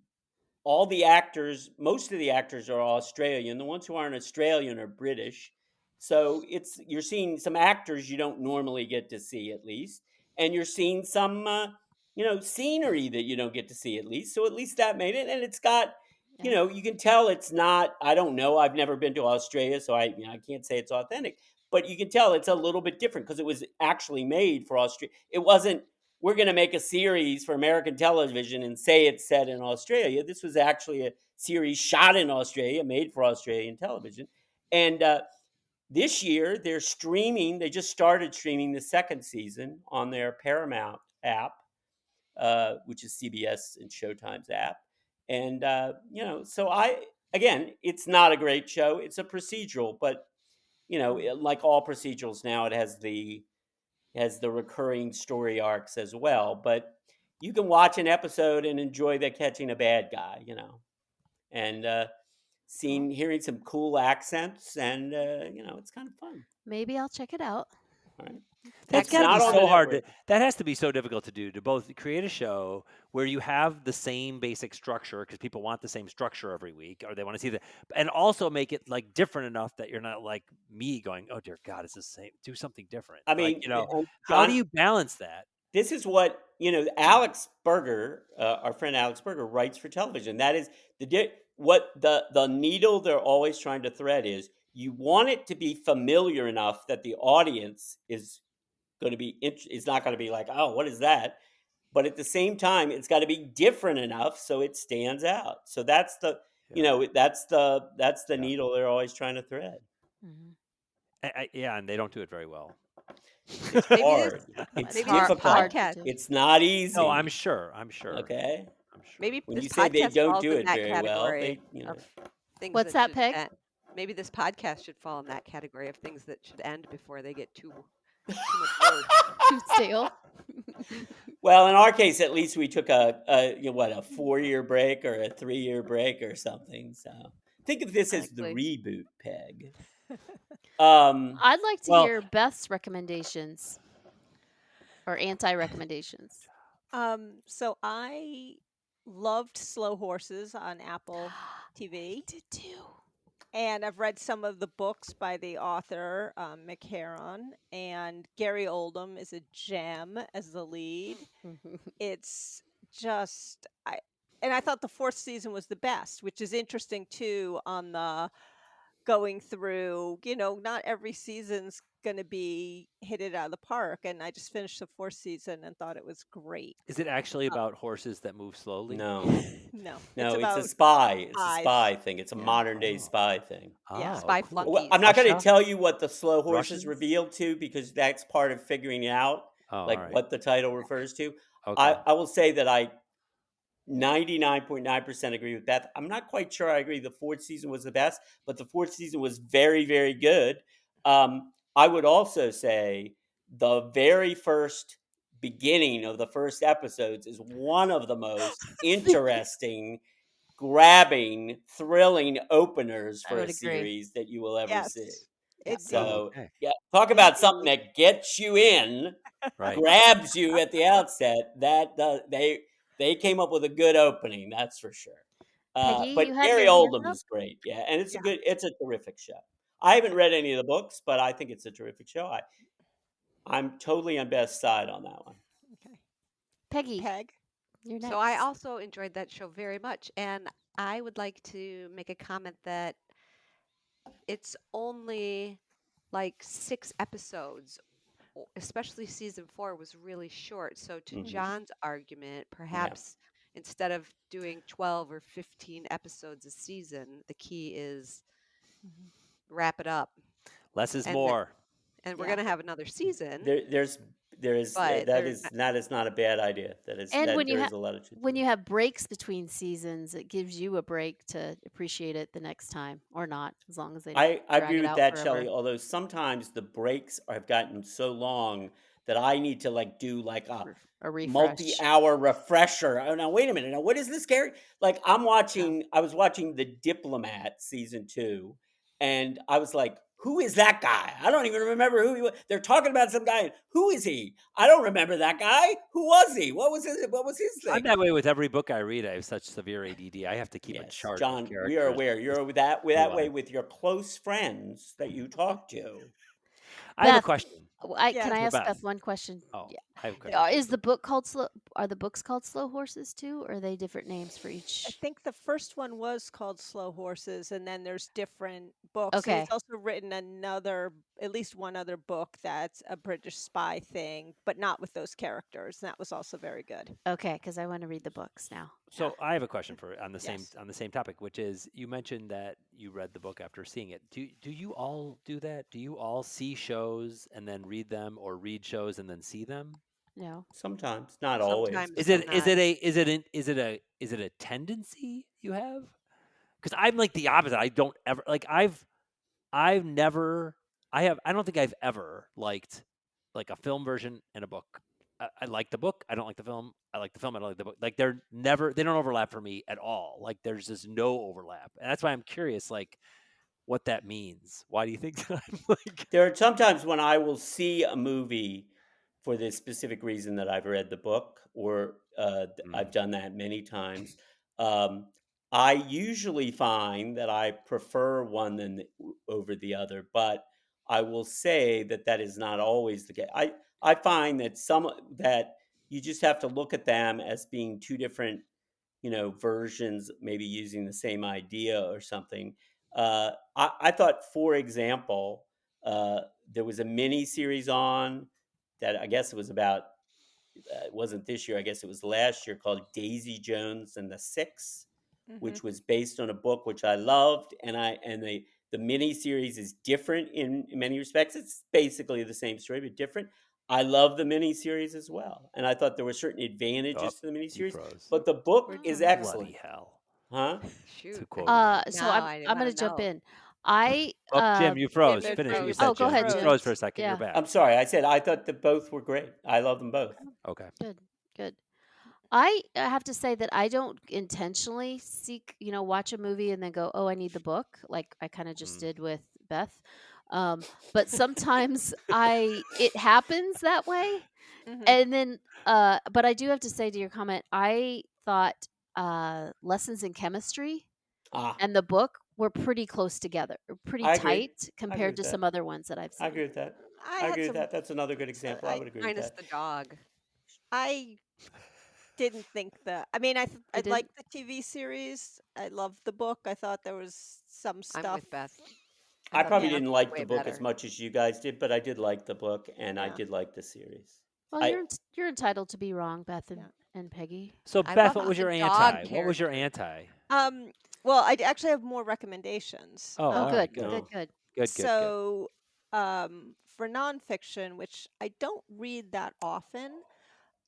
All the actors, most of the actors are Australian. The ones who aren't Australian are British. So you're seeing some actors you don't normally get to see, at least, and you're seeing some scenery that you don't get to see, at least. So at least that made it, and it's got Yeah. you can tell it's not. I don't know. I've never been to Australia, so I can't say it's authentic, but you can tell it's a little bit different because it was actually made for Australia. It wasn't, we're going to make a series for American television and say it's set in Australia. This was actually a series shot in Australia, made for Australian television. And this year, they just started streaming the second season on their Paramount app, which is CBS and Showtime's app. And, so again, it's not a great show. It's a procedural, but, like all procedurals now, it has the recurring story arcs as well. But you can watch an episode and enjoy the catching a bad guy, and hearing some cool accents, and it's kind of fun. Maybe I'll check it out. All right, That's it's got to be not on the so hard. network. That has to be so difficult to do, to both create a show where you have the same basic structure because people want the same structure every week, or they want to see and also make it like different enough that you're not like me going, "Oh dear God, it's the same." Do something different. I Like mean, how do John, you balance that? this is what Alex Berger, our friend Alex Berger, writes for television. That is what the needle they're always trying to thread is. You want it to be familiar enough that the audience is going to be is not going to be like, oh, what is that? But at the same time, it's got to be different enough so it stands out. So that's the that's the Yeah. needle they're always trying to thread. Mhm. Yeah, and they don't do it very well. It's Maybe hard. It's It's maybe this difficult. hard to podcast do. It's not easy. No, I'm sure. Okay. I'm sure. maybe When this you say they podcast don't falls do in it that very well, category they of things What's that that, should Peg? end. Maybe this podcast should fall in that category of things that should end before they get too much worse. Too stale. Well, in our case, at least we took a 4-year break or a 3-year break or something. So think of this as the Exactly. reboot, Peg. I'd like to Well, hear Beth's recommendations or anti-recommendations. So I loved Slow Horses on Apple TV. Did too. And I've read some of the books by the author, Mick Herron, and Gary Oldman is a gem as the lead. It's just, I thought the fourth season was the best, which is interesting too on the going through, not every season's going to be hit it out of the park. And I just finished the fourth season and thought it was great. is it actually about horses that move slowly? No, No, no, it's about a spy. It's a spies. spy thing. It's a Yeah. modern day Oh. spy thing. Yeah. Oh, Spy cool. flunkies. Well, I'm not going to Russia? tell you what the Slow Horses Russians? revealed to because that's part of figuring it out, Oh, like all right. what the title refers to. Okay. I will say that I 99.9% agree with Beth. I'm not quite sure I agree the fourth season was the best, but the fourth season was very, very good. I would also say the very first beginning of the first episodes is one of the most interesting, grabbing, thrilling openers I for a would agree. series that you will ever Yes. see. Indeed. So, Okay. yeah, talk about something Indeed. that gets you in, Right. grabs you at the outset. That they They came up with a good opening, that's for sure. Peggy, But you had Gary your hand Oldman up. is great, yeah, and Yeah. it's a terrific show. I haven't read any of the books, but I think it's a terrific show. I'm totally on Beth's side on that one. Okay. Peggy, Peg. you're So I next. also enjoyed that show very much, and I would like to make a comment that it's only like 6 episodes, especially season 4 was really short. So to Mhm. John's argument, Yeah. perhaps instead of doing 12 or 15 episodes a season, the key is Mhm. wrap it up. Less is And more. and we're Yeah. going to have another season, There is but that is not a bad idea. And when you There have is a lot of truth to when it. you have breaks between seasons, it gives you a break to appreciate it the next time, or not, as long as they don't I drag agree it with out that, forever. Shelley. Although sometimes the breaks have gotten so long that I need to like do like A refresh. multi-hour refresher. Oh, now wait a minute. Now what is this, Gary? Like I was watching The Diplomat season 2, and I was like, who is that guy? I don't even remember who he was. They're talking about some guy. Who is he? I don't remember that guy. Who was he? What was his I'm thing? that way with every book I read. I have such severe ADD. I have to keep a Yes, chart of John, we are characters. aware. You're just that who that I way with your close friends that you talk to. I have a Beth, question can Yes. I for ask Beth. Beth one question? Oh, Yeah. I have a question. Is the book called slow? Are the books called Slow Horses too, or are they different names for I each? think the first one was called Slow Horses, and then there's different books. And he's Okay. also written at least one other book that's a British spy thing, but not with those characters. And that was also very good. Okay, because I want to read the books now. So I have a question for on the Yes. same topic, which is you mentioned that you read the book after seeing it. Do you all do that? Do you all see shows and then read them, or read shows and then see them? No. Sometimes, not always, sometimes but Is it sometimes. is it a tendency you have? Because I'm like the opposite. I don't ever like I've never I don't think I've ever liked like a film version and a book. I like the book. I don't like the film. I like the film. I don't like the book. Like they don't overlap for me at all. Like there's just no overlap, and that's why I'm curious, like what that means. Why do you think that I'm like? There are sometimes when I will see a movie for the specific reason that I've read the book, or I've done that many times. Um, I usually find that I prefer one over the other, but I will say that that is not always the case. I find that that you just have to look at them as being two different, versions, maybe using the same idea or something. I thought, for example, uh, there was a mini series on that I guess it was about. It wasn't this year. I guess it was last year, called Daisy Jones and the Six, Hmm. which was based on a book which I loved, and the mini series is different in many respects. It's basically the same story but different. I love the mini series as well, and I thought there were certain Oh, advantages to the mini he series, froze. but the book Where'd is John go? excellent, Bloody hell! huh? To Shoot. quote him. So Now I I'm want gonna to jump know. in. I Oh, Jim, you Jim, froze. you're, Finish what you froze. said, Oh, go Jim. ahead, You Jim. froze for a froze. second. You're Yeah. back. I'm sorry. I said I thought that both were great. I love them both. Okay. Good. Good. I have to say that I don't intentionally watch a movie and then go, "Oh, I need the book," like I kind of just Mm. did with Beth. But sometimes it happens that way, Hmm. and then but I do have to say to your comment, I thought Lessons in Chemistry Ah, and the book were pretty close together, pretty I agree. tight I agree compared with to that. some other ones that I've I agree seen. with that. I I had agree with some. that. That's another good So example. I would agree with Minus that. the dog. I didn't think that. I mean, I You didn't? liked the TV series. I loved the book. I thought there was some I'm stuff. with Beth. I I thought the probably Yeah. book didn't was like the way book as better. much as you guys did, but I did like the book and I Yeah. did like the series. Well, I you're entitled to be wrong, Beth Yeah. and Peggy. So I Beth, what loved was the your dog anti? What was your character. anti? Um. Well, actually have more recommendations. Oh, Oh, all right, good, good, good, no. good. good. So, for nonfiction, which I don't read that often,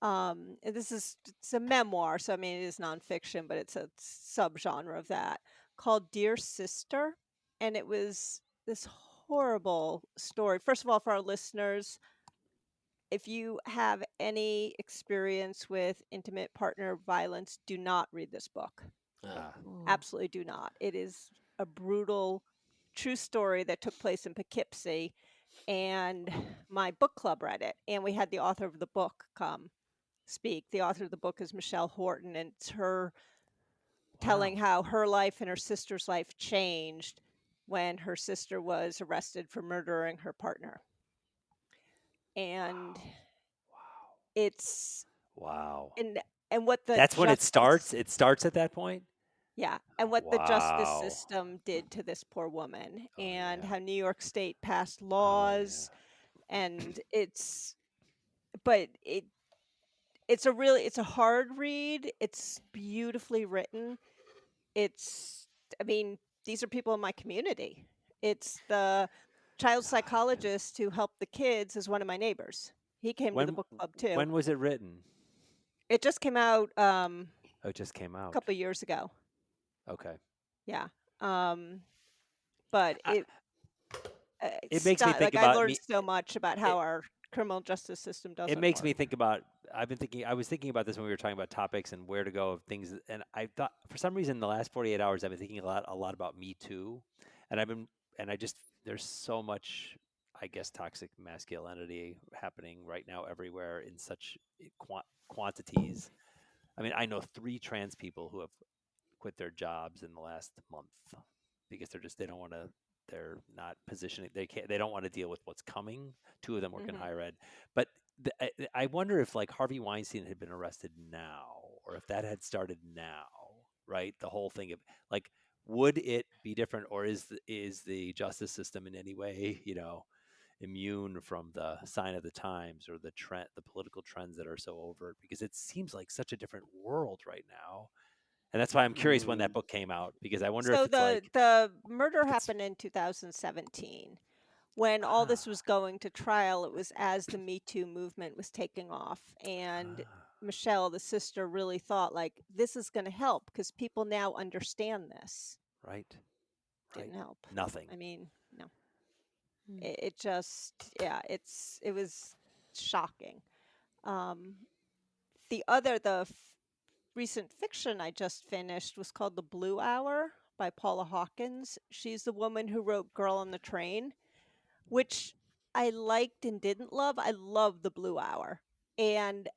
and it's a memoir, so I mean it is nonfiction, but it's a subgenre of that, called Dear Sister, and it was this horrible story. First of all, for our listeners, if you have any experience with intimate partner violence, do not read this book. Uh, Ah, Ooh. Absolutely do not. It is a brutal, true story that took place in Poughkeepsie, and my book club read it, and we had the author of the book come. speak. The author of the book is Michelle Horton, and it's her telling Wow. how her life and her sister's life changed when her sister was arrested for murdering her partner. And it's Wow. and what the That's when it starts. justice It starts at that point. yeah, and what the justice Wow. system did to this poor woman, Oh and yeah. how New York State passed Oh yeah. laws, and but it's a hard read. It's beautifully written. It's I mean, these are people in my community. It's the child God. psychologist who helped the kids is one of my neighbors. He came to the When book club too. when was it written? It just came out Oh, it just came a out. couple years ago. Okay. Yeah. But I, it's it makes me think like I about learned me. so much about It, how our criminal justice system it doesn't makes me work. think about. I was thinking about this when we were talking about topics and where to go of things, and I thought for some reason in the last 48 hours I've been thinking a lot about Me Too, and I just there's so much, I guess, toxic masculinity happening right now everywhere in such quantities. I mean, I know 3 trans people who have quit their jobs in the last month because they don't want to, they're not positioning, they don't want to deal with what's coming. 2 of them work in Hmm. higher ed, but I wonder if like Harvey Weinstein had been arrested now, or if that had started now, right? The whole thing of like, would it be different, or is the justice system in any way, immune from the sign of the times or the political trends that are so overt? Because it seems like such a different world right now, and that's why I'm curious when that Mm. book came out, because I wonder if So it's like the murder if it's happened in 2017. When all ah, this was going to trial, it was as the Me Too movement was taking off, and ah, Michelle, the sister, really thought like this is going to help because people now understand this. right, Didn't right, help. nothing. I mean, no. Mm. It just it was shocking. Um, the recent fiction I just finished was called The Blue Hour by Paula Hawkins. She's the woman who wrote Girl on the Train, which I liked and didn't love. I love The Blue Hour. And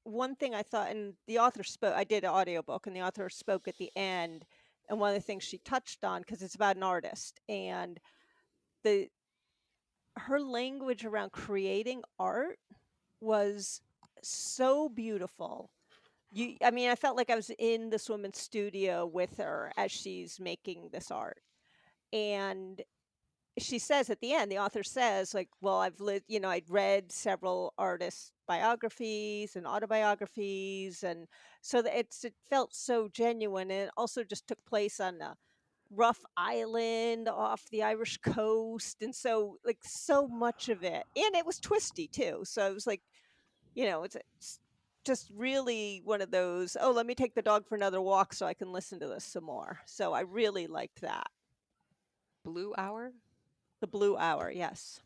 one thing I thought, and the author spoke, I did an audiobook, and the author spoke at the end. And one of the things she touched on, because it's about an artist, and the her language around creating art was so beautiful. I mean, I felt like I was in this woman's studio with her as she's making this art. And she says at the end, the author says, like, well, I've lived, I'd read several artists' biographies and autobiographies. And so that it felt so genuine. And it also just took place on a rough island off the Irish coast. And so, like, so much of it. And it was twisty too. So it was like, it's just really one of those, oh, let me take the dog for another walk so I can listen to this some more. So I really liked that. Blue Hour? The Blue Hour, yes.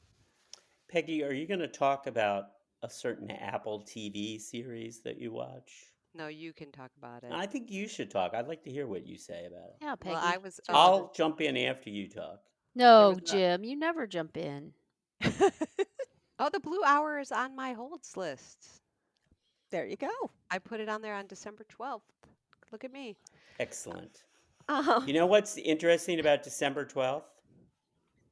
Peggy, are you going to talk about a certain Apple TV series that you watch? No, you can talk about it. I think you should talk. I'd like to hear what you say about it. Yeah, Well, Peggy. was jump I'll in. jump in after you talk. there No, was Jim, you never jump in. the Blue Hour is on my holds list. There you go. I put it on there on December 12th. Look at me. Excellent. Uh-huh. You know what's interesting about December 12th?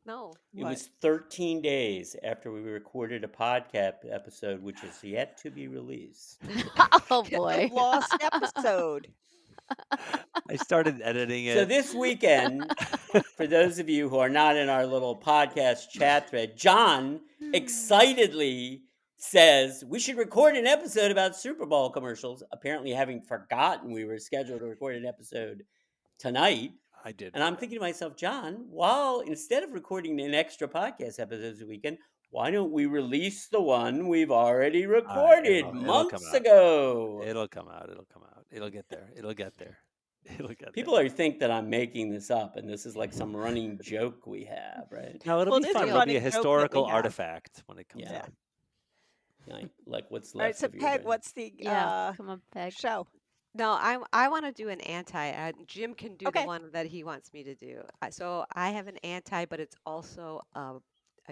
No. It What? was 13 days after we recorded a podcast episode, which is yet to be released. Oh The boy. lost episode. I started editing So it. this weekend, for those of you who are not in our little podcast chat thread, John excitedly says we should record an episode about Super Bowl commercials, apparently having forgotten we were scheduled to record an episode tonight. I did. And I'm thinking to myself, John, instead of recording an extra podcast episode this weekend, why don't we release the one we've already recorded It'll come months out. ago? It'll come out. It'll come out. It'll get there. It'll get there. It'll get People there. think that I'm making this up, and this is like some running joke we have, right? No, it'll Well, be it is a fun. It'll be a running joke that we historical have. artifact when it comes Yeah. out. Like what's All right, left so of your Peg, brain. what's the Yeah, come on, Peg. show? No, I want to do an anti. Jim can do the Okay. one that he wants me to do. So I have an anti, but it's also a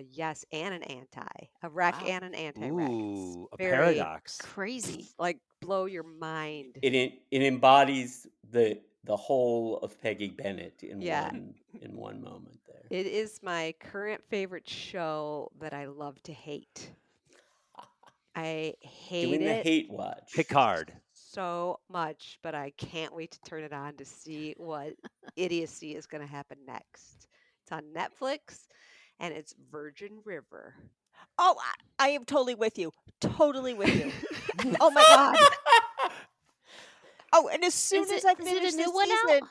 yes and an anti, a rec Wow. and an anti-rec. It's Ooh, a very paradox. Crazy. like blow your mind. It embodies the whole of Peggy Bennett in Yeah. one moment there. It is my current favorite show that I love to hate. I hate Doing the it hate watch. Picard. so much, but I can't wait to turn it on to see what idiocy is going to happen next. It's on Netflix, and it's Virgin River. Oh, I am totally with you. Totally with you. Oh my god. Oh, and as soon Is as it I is it finish a this new one out? season,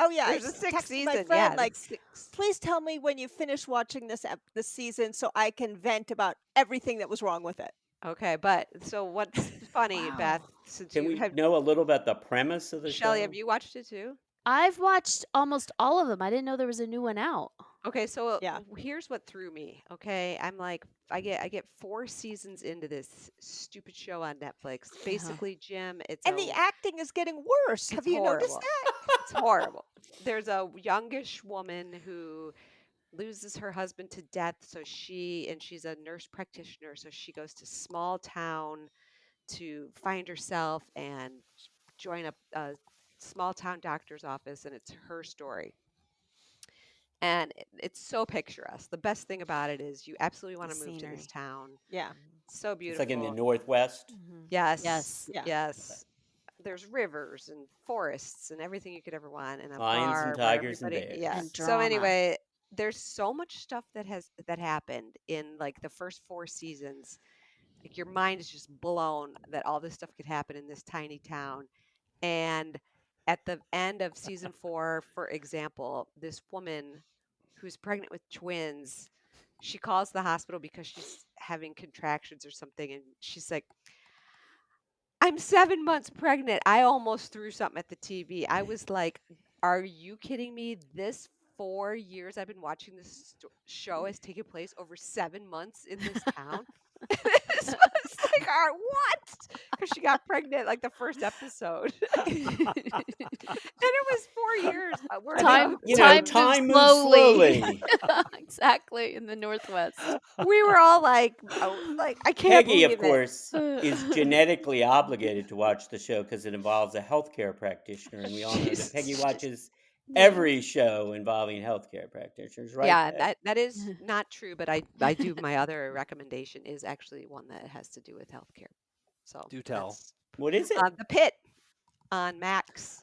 oh yeah, There's a sixth texted my season. friend Yeah, like, the sixth. please tell me when you finish watching this season so I can vent about everything that was wrong with it. Okay, but so what's funny, Beth, Wow. since Can you we have know a little about the premise of the Shelly, show? have you watched it too? I've watched almost all of them. I didn't know there was a new one out. Okay, so Yeah. here's what threw me. Okay, I'm like, I get 4 seasons into this stupid show on Netflix. Basically, Jim, And the acting is getting worse. Have it's you noticed horrible. that? It's horrible. There's a youngish woman who loses her husband to death, so she's a nurse practitioner, so she goes to small town to find herself and join a small town doctor's office, and it's her story. And it's so picturesque. The best thing about it is you absolutely want The to move to this scenery. town. Yeah. So It's like in the beautiful. Northwest. Yes. Yes. Yeah. Yes. There's rivers and forests and everything you could ever want, and a Lions and bar where tigers and everybody. bears. Yeah. And So drama. anyway, there's so much stuff that happened in like the first 4 seasons. Like your mind is just blown that all this stuff could happen in this tiny town. And at the end of season 4, for example, this woman who's pregnant with twins, she calls the hospital because she's having contractions or something, and she's like, I'm 7 months pregnant. I almost threw something at the TV. I was like, are you kidding me? This 4 years I've been watching this show has taken place over 7 months in this town. This was like, what? Because she got pregnant like the first episode. And it was 4 years. We're Time Time moves slowly. slowly. Exactly, in the Northwest. we were all like, I can't Peggy, of believe it. course, is genetically obligated to watch the show because it involves a healthcare practitioner, and we all know that Peggy watches every show involving healthcare practitioners, right? Yeah, Peg? that is not true, but I do. My other recommendation is actually one that has to do with healthcare. So Do tell. that's, What is it? The Pit on Max.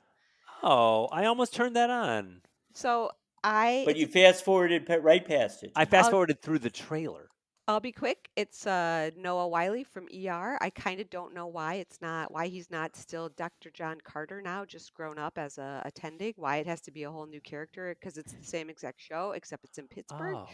Oh, I almost turned that on. So But you fast forwarded right past it. I Jim. fast forwarded through the trailer. I'll be quick. It's Noah Wiley from ER. I kind of don't know why he's not still Dr. John Carter now, just grown up as a attending. Why it has to be a whole new character because it's the same exact show except it's in Pittsburgh. Oh.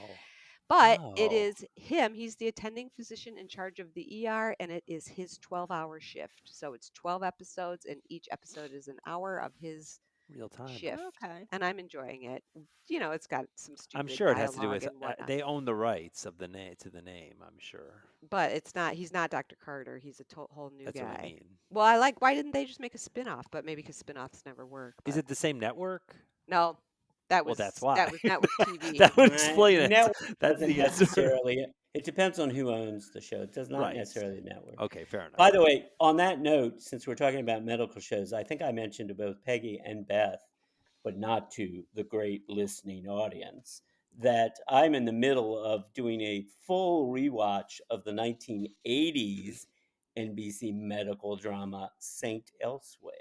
But it Oh. is him. He's the attending physician in charge of the ER, and it is his 12-hour shift. So it's 12 episodes, and each episode is an hour of his Real time. shift. Okay. And I'm enjoying it. It's got some stupid I'm sure it has to do dialogue with and whatnot. they own the rights of the name to the name. I'm sure. But it's not. He's not Dr. Carter. He's a whole new That's guy. what I mean. Well, why didn't they just make a spin-off? But maybe because spin-offs never work. Is but- it the same network? No, that Well, was that's why. That was network TV. That would Right. explain it. Network That's doesn't the answer. necessarily. It depends on who owns the show. It does not Right. necessarily the network. Okay, fair enough. By the way, on that note, since we're talking about medical shows, I think I mentioned to both Peggy and Beth, but not to the great listening audience, that I'm in the middle of doing a full rewatch of the 1980s NBC medical drama Saint Elsewhere.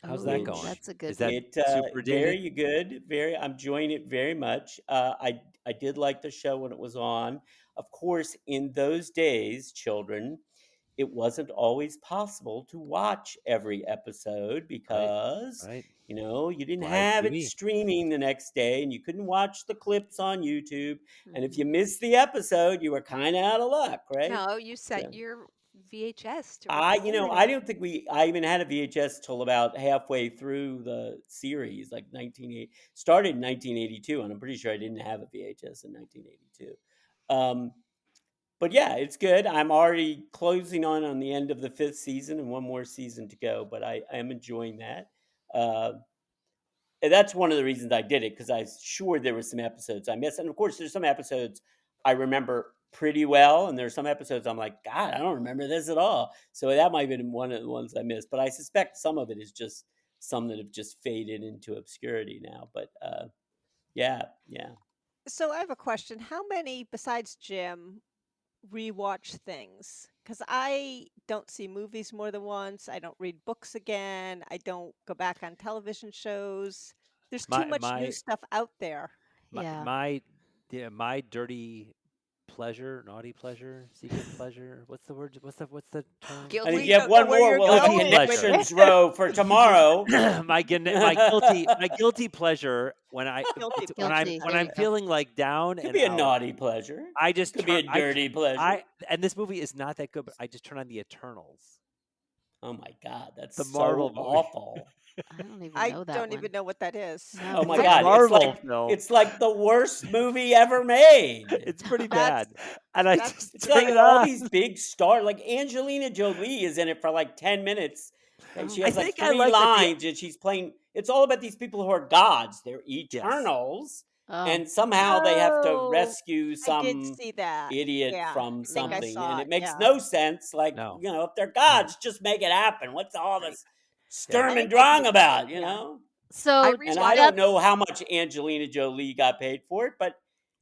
How's Ooh, that going? That's a good Is that one. super dated? Very good. I'm enjoying it very much. I did like the show when it was on. Of course, in those days, children, it wasn't always possible to watch every episode because Right. you didn't Live have it TV. streaming the next day, and you couldn't watch the clips on YouTube. And if Mhm. you missed the episode, you were kind of out of luck, right? No, you set Yeah. your VHS to I record. don't think I even had a VHS till about halfway through the series, like 1980, started in 1982, and I'm pretty sure I didn't have a VHS in 1982. But yeah, it's good. I'm already closing on the end of the 5th season and one more season to go, but I am enjoying that. And that's one of the reasons I did it, because I was sure there were some episodes I missed. And of course, there's some episodes I remember pretty well, and there's some episodes I'm like, God, I don't remember this at all. So that might have been one of the ones I missed. But I suspect some of it is just some that have just faded into obscurity now. But yeah. So I have a question. How many besides Jim rewatch things? Because I don't see movies more than once. I don't read books again. I don't go back on television shows. There's too My much new my stuff out there. my Yeah. my yeah, my dirty pleasure, naughty pleasure, secret pleasure. What's the word? What's the term? And if Guilty. you have Don't one know where more, you're we'll have Guilty going with pleasure. it. connections row for tomorrow. my guilty pleasure when Guilty when pleasure. Guilty. when There I'm you go. feeling like down Could and be a out. naughty pleasure. I just Could be a turn dirty pleasure. and this movie is not that good, but I just turn on the Eternals, Oh my God, that's the so Marvel movie. awful. I don't even I know that don't one. even know what that is. No, Oh me my It's a God, neither. Marvel film. it's like the worst movie ever made. It's pretty That's bad, and I that's just It's turn got it all on. these big stars. Like Angelina Jolie is in it for like 10 minutes. And Oh she I has my. like think I 3 like that lines and she's playing. It's all about these people who are gods. They're yes, eternals. Oh. And somehow they have to Oh, rescue I did some see that. idiot Yeah, from I think I something. saw And it. it makes Yeah, no sense. Like, no, if they're gods, just make it happen. What's all right. this yeah. Sturm I and think I Drang did see it. about, Yeah. I So And I rewatched. don't know that's how much Angelina Jolie got paid for it, but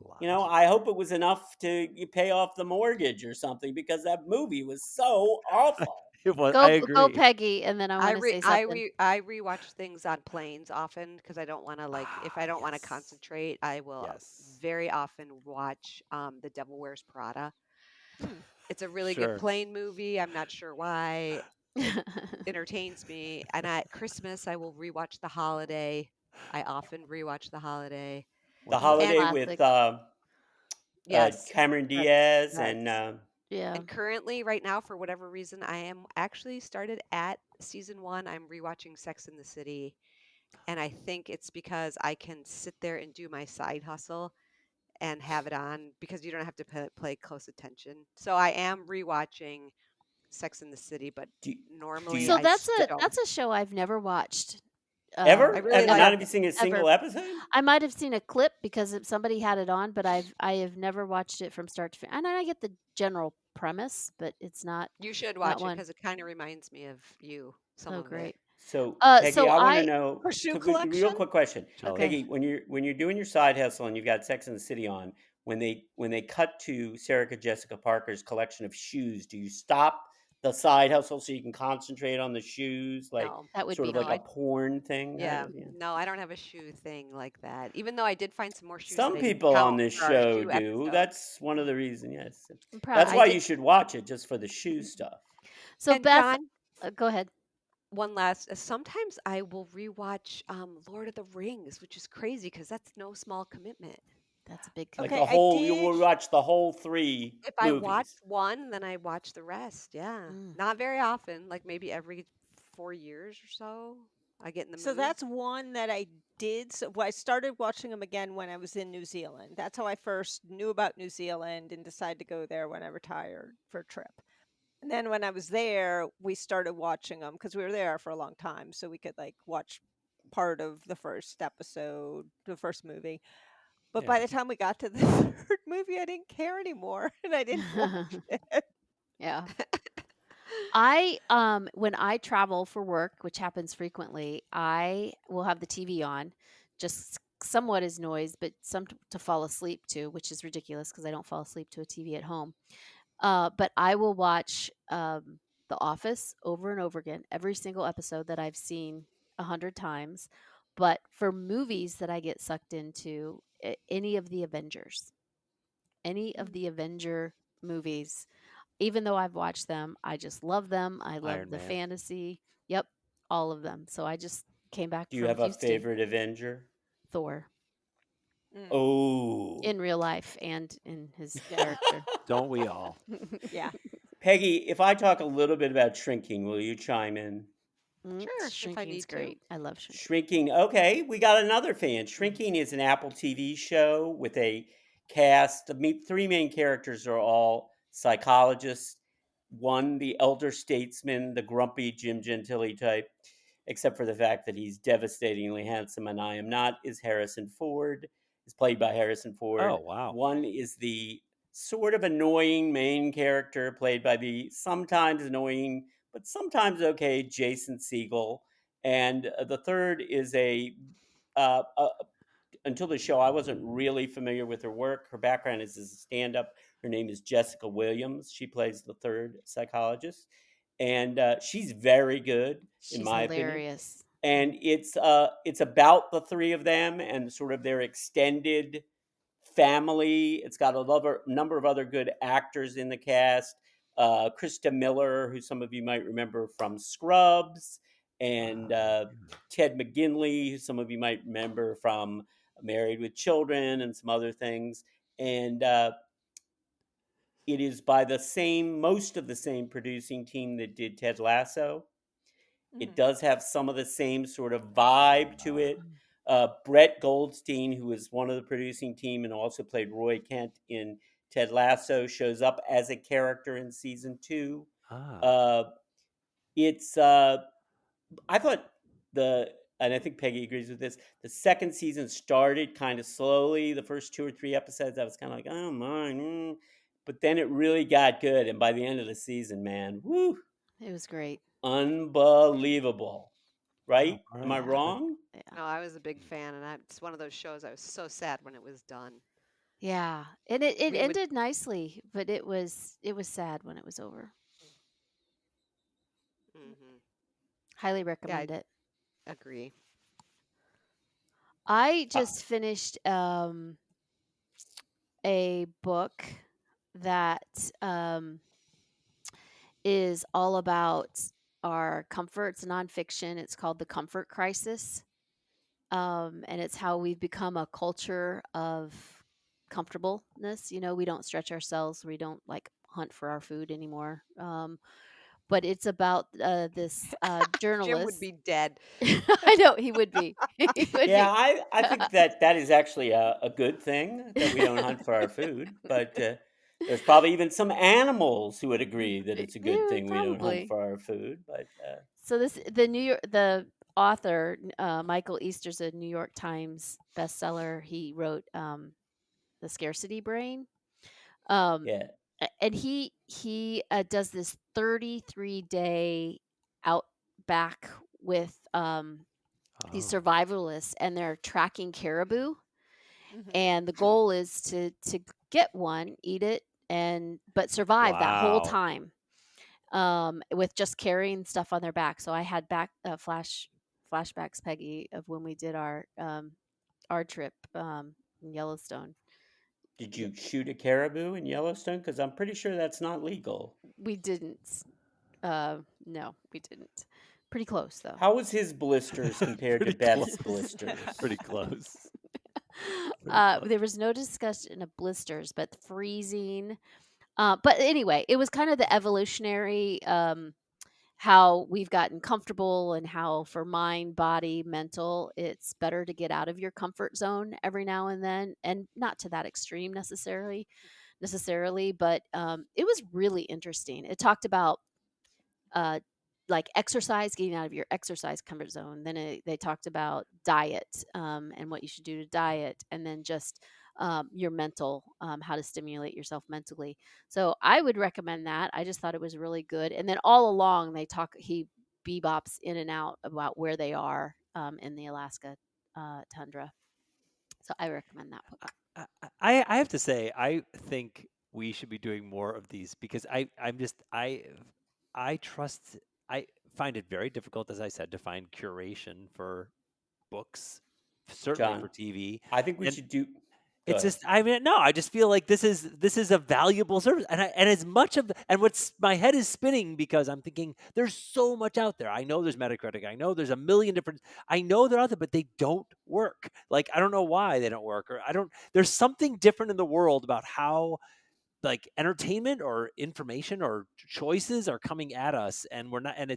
A lot. I hope it was enough to pay off the mortgage or something because that movie was so awful. It was. I go agree. Peggy, and then I want to say something. I rewatch things on planes often because I don't want to if I don't want to Yes. concentrate, I will Yes. very often watch The Devil Wears Prada. Hmm. It's a really good Sure. plane movie. I'm not sure why. It entertains me. And at Christmas, I will rewatch The Holiday. I often rewatch The Holiday. The What's that? And Holiday with Classic. yes, Cameron that's Diaz and that's Yeah. and currently, right now, for whatever reason, I am actually started at season 1. I'm rewatching Sex in the City, and I think it's because I can sit there and do my side hustle and have it on because you don't have to play close attention. So I am rewatching Sex in the City, but do, do normally So you I don't. that's a show I've never watched. I ever? really Ever, Not like have you it. seen a ever. single episode? I might have seen a clip because somebody had it on, but I have never watched it from start to finish. And I get the general premise, but it's not You should not watch it one. because it kind of reminds me of you, some Oh, of it. great. So Peggy, So I want to I know. Her shoe Real collection? quick question, Totally. okay. Peggy. When you're doing your side hustle and you've got Sex in the City on, when they cut to Sarah Jessica Parker's collection of shoes, do you stop the side hustle so you can concentrate on the shoes, like No, That would sort be of no, like a I fun. porn thing? yeah, no, I don't have a shoe thing like that. Even though I did find some more shoes that Some I didn't people on count this for our show shoe do. episode. That's one of the reasons. Yes, I'm proud. that's I why did. you should watch it, just for the shoe stuff. So And Beth, John, go ahead. one last. Sometimes I will rewatch Lord of the Rings, which is crazy because that's no small commitment. That's a big Like Okay, commitment. I you did. will watch the whole 3 If I watch movies. one, then I watch the rest. Yeah, Mm. not very often. Like maybe every 4 years or so, I get in the So mood. that's one that I did. So I started watching them again when I was in New Zealand. That's how I first knew about New Zealand and decided to go there when I retired for a trip. And then when I was there, we started watching them because we were there for a long time, so we could like watch part of the first episode, the first movie. But by Yeah. the time we got to the third movie, I didn't care anymore, and I didn't watch it. Yeah. When I travel for work, which happens frequently, I will have the TV on, just somewhat as noise, but some to fall asleep to, which is ridiculous because I don't fall asleep to a TV at home. But I will watch The Office over and over again, every single episode that I've seen 100 times. But for movies that I get sucked into, any of the Avengers, any of Mm. the Avenger movies, even though I've watched them, I just love them. I love Iron the Man. fantasy. Yep, all of them. So I just came back Do you from have a Houston. favorite Avenger? Thor Mm. Oh, in real life and in his character. Don't we all? Yeah. Peggy, if I talk a little bit about Shrinking, will you chime in? Sure, if I Shrinking's need to. great. I love shrinking. Shrinking, okay, we got another fan. Shrinking is an Apple TV show with a cast. The 3 main characters are all psychologists. One, the elder statesman, the grumpy Jim Gentili type, except for the fact that he's devastatingly handsome, and I am not, is Harrison Ford, is played by Harrison Oh Ford. wow. One is the sort of annoying main character played by the sometimes annoying but sometimes okay Jason Segel, and the third is a until the show, I wasn't really familiar with her work. Her background is as a stand up. Her name is Jessica Williams. She plays the third psychologist. And she's very good, in She's my opinion. hilarious. And it's about the three of them and sort of their extended family. It's got a number of other good actors in the cast. Krista Miller, who some of you might remember from Scrubs, and Ted McGinley, who some of you might remember from Married with Children and some other things. And it is by most of the same producing team that did Ted Lasso. It does have some of the same sort of vibe to it. Brett Goldstein, who is one of the producing team and also played Roy Kent in Ted Lasso, shows up as a character in season 2. It's I thought and I think Peggy agrees with this. The second season started kind of slowly. The first 2 or 3 episodes, I was kind of like, oh my, but then it really got good. And by the end of the season, man, woo, It was great. unbelievable. Right? all Am I right. wrong? Yeah. No, I was a big fan, and it's one of those shows I was so sad when it was done. Yeah. And it We would- ended nicely, but it was sad when it was over. Mhm. Highly Yeah, recommend it. I agree. I just finished a book that is all about our comforts, nonfiction. It's called The Comfort Crisis. And it's how we've become a culture of comfortableness. You know, we don't stretch ourselves, we don't like hunt for our food anymore. But it's about this Jim would journalist. be dead. I know he would be. He would Yeah, be. I think that is actually a good thing that we don't hunt for our food. But there's probably even some animals who would agree that it's a They good would thing we don't hunt probably. for our food. But So the author Michael Easter's a New York Times bestseller. He wrote The Scarcity Brain. yeah, And he does this 33-day outback with these survivalists, and they're tracking caribou, and the goal is to get one, eat it, but survive that whole Wow. time with just carrying stuff on their back. So I had flashbacks, Peggy, of when we did our trip in Yellowstone. did you shoot a caribou in Yellowstone? Because I'm pretty sure that's not legal. We didn't. No, we didn't. Pretty close though. How was his blisters compared to Pretty Beth's close. blisters? Pretty close. There was no discussion of blisters, but freezing. But anyway, it was kind of the evolutionary how we've gotten comfortable, and how for mind, body, mental, it's better to get out of your comfort zone every now and then, and not to that extreme necessarily, but it was really interesting. It talked about uh, like exercise, getting out of your exercise comfort zone. Then they talked about diet and what you should do to diet, and then just your mental, how to stimulate yourself mentally. So I would recommend that. I just thought it was really good. And then all along he bebops in and out about where they are in the Alaska tundra. So I recommend that book. I have to say, I think we should be doing more of these, because I trust I find it very difficult, as I said, to find curation for books, certainly for John, TV. I think we And should do. Go it's ahead. just, I mean, no, I just feel like this is a valuable service, and as much of and what's my head is spinning, because I'm thinking there's so much out there. I know there's Metacritic, I know there's a million different, I know they're out there, but they don't work. Like, I don't know why they don't work, or I don't. There's something different in the world about how, like, entertainment or information or choices are coming at us, and we're not. And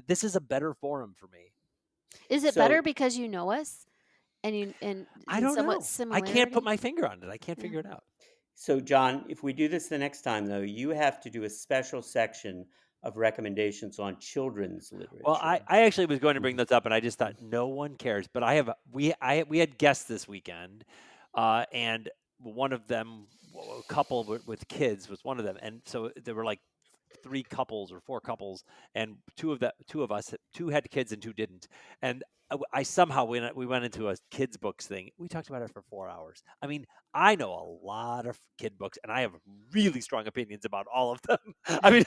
this is a better forum for me. Is it better So because you know us and I don't somewhat know. I can't put similarity? my finger on it. I can't Yeah. figure it out. So, John, if we do this the next time, though, you have to do a special section of recommendations on children's Well, I, literature. I actually was going to bring this up, and I just thought no one cares. But we had guests this weekend, and one of them a couple with kids was one of them, and so there were like 3 couples or 4 couples, and two of us, 2 had kids and 2 didn't. And I somehow we went into a kids books thing. We talked about it for 4 hours. I mean, I know a lot of kid books, and I have really strong opinions about all of them. I mean,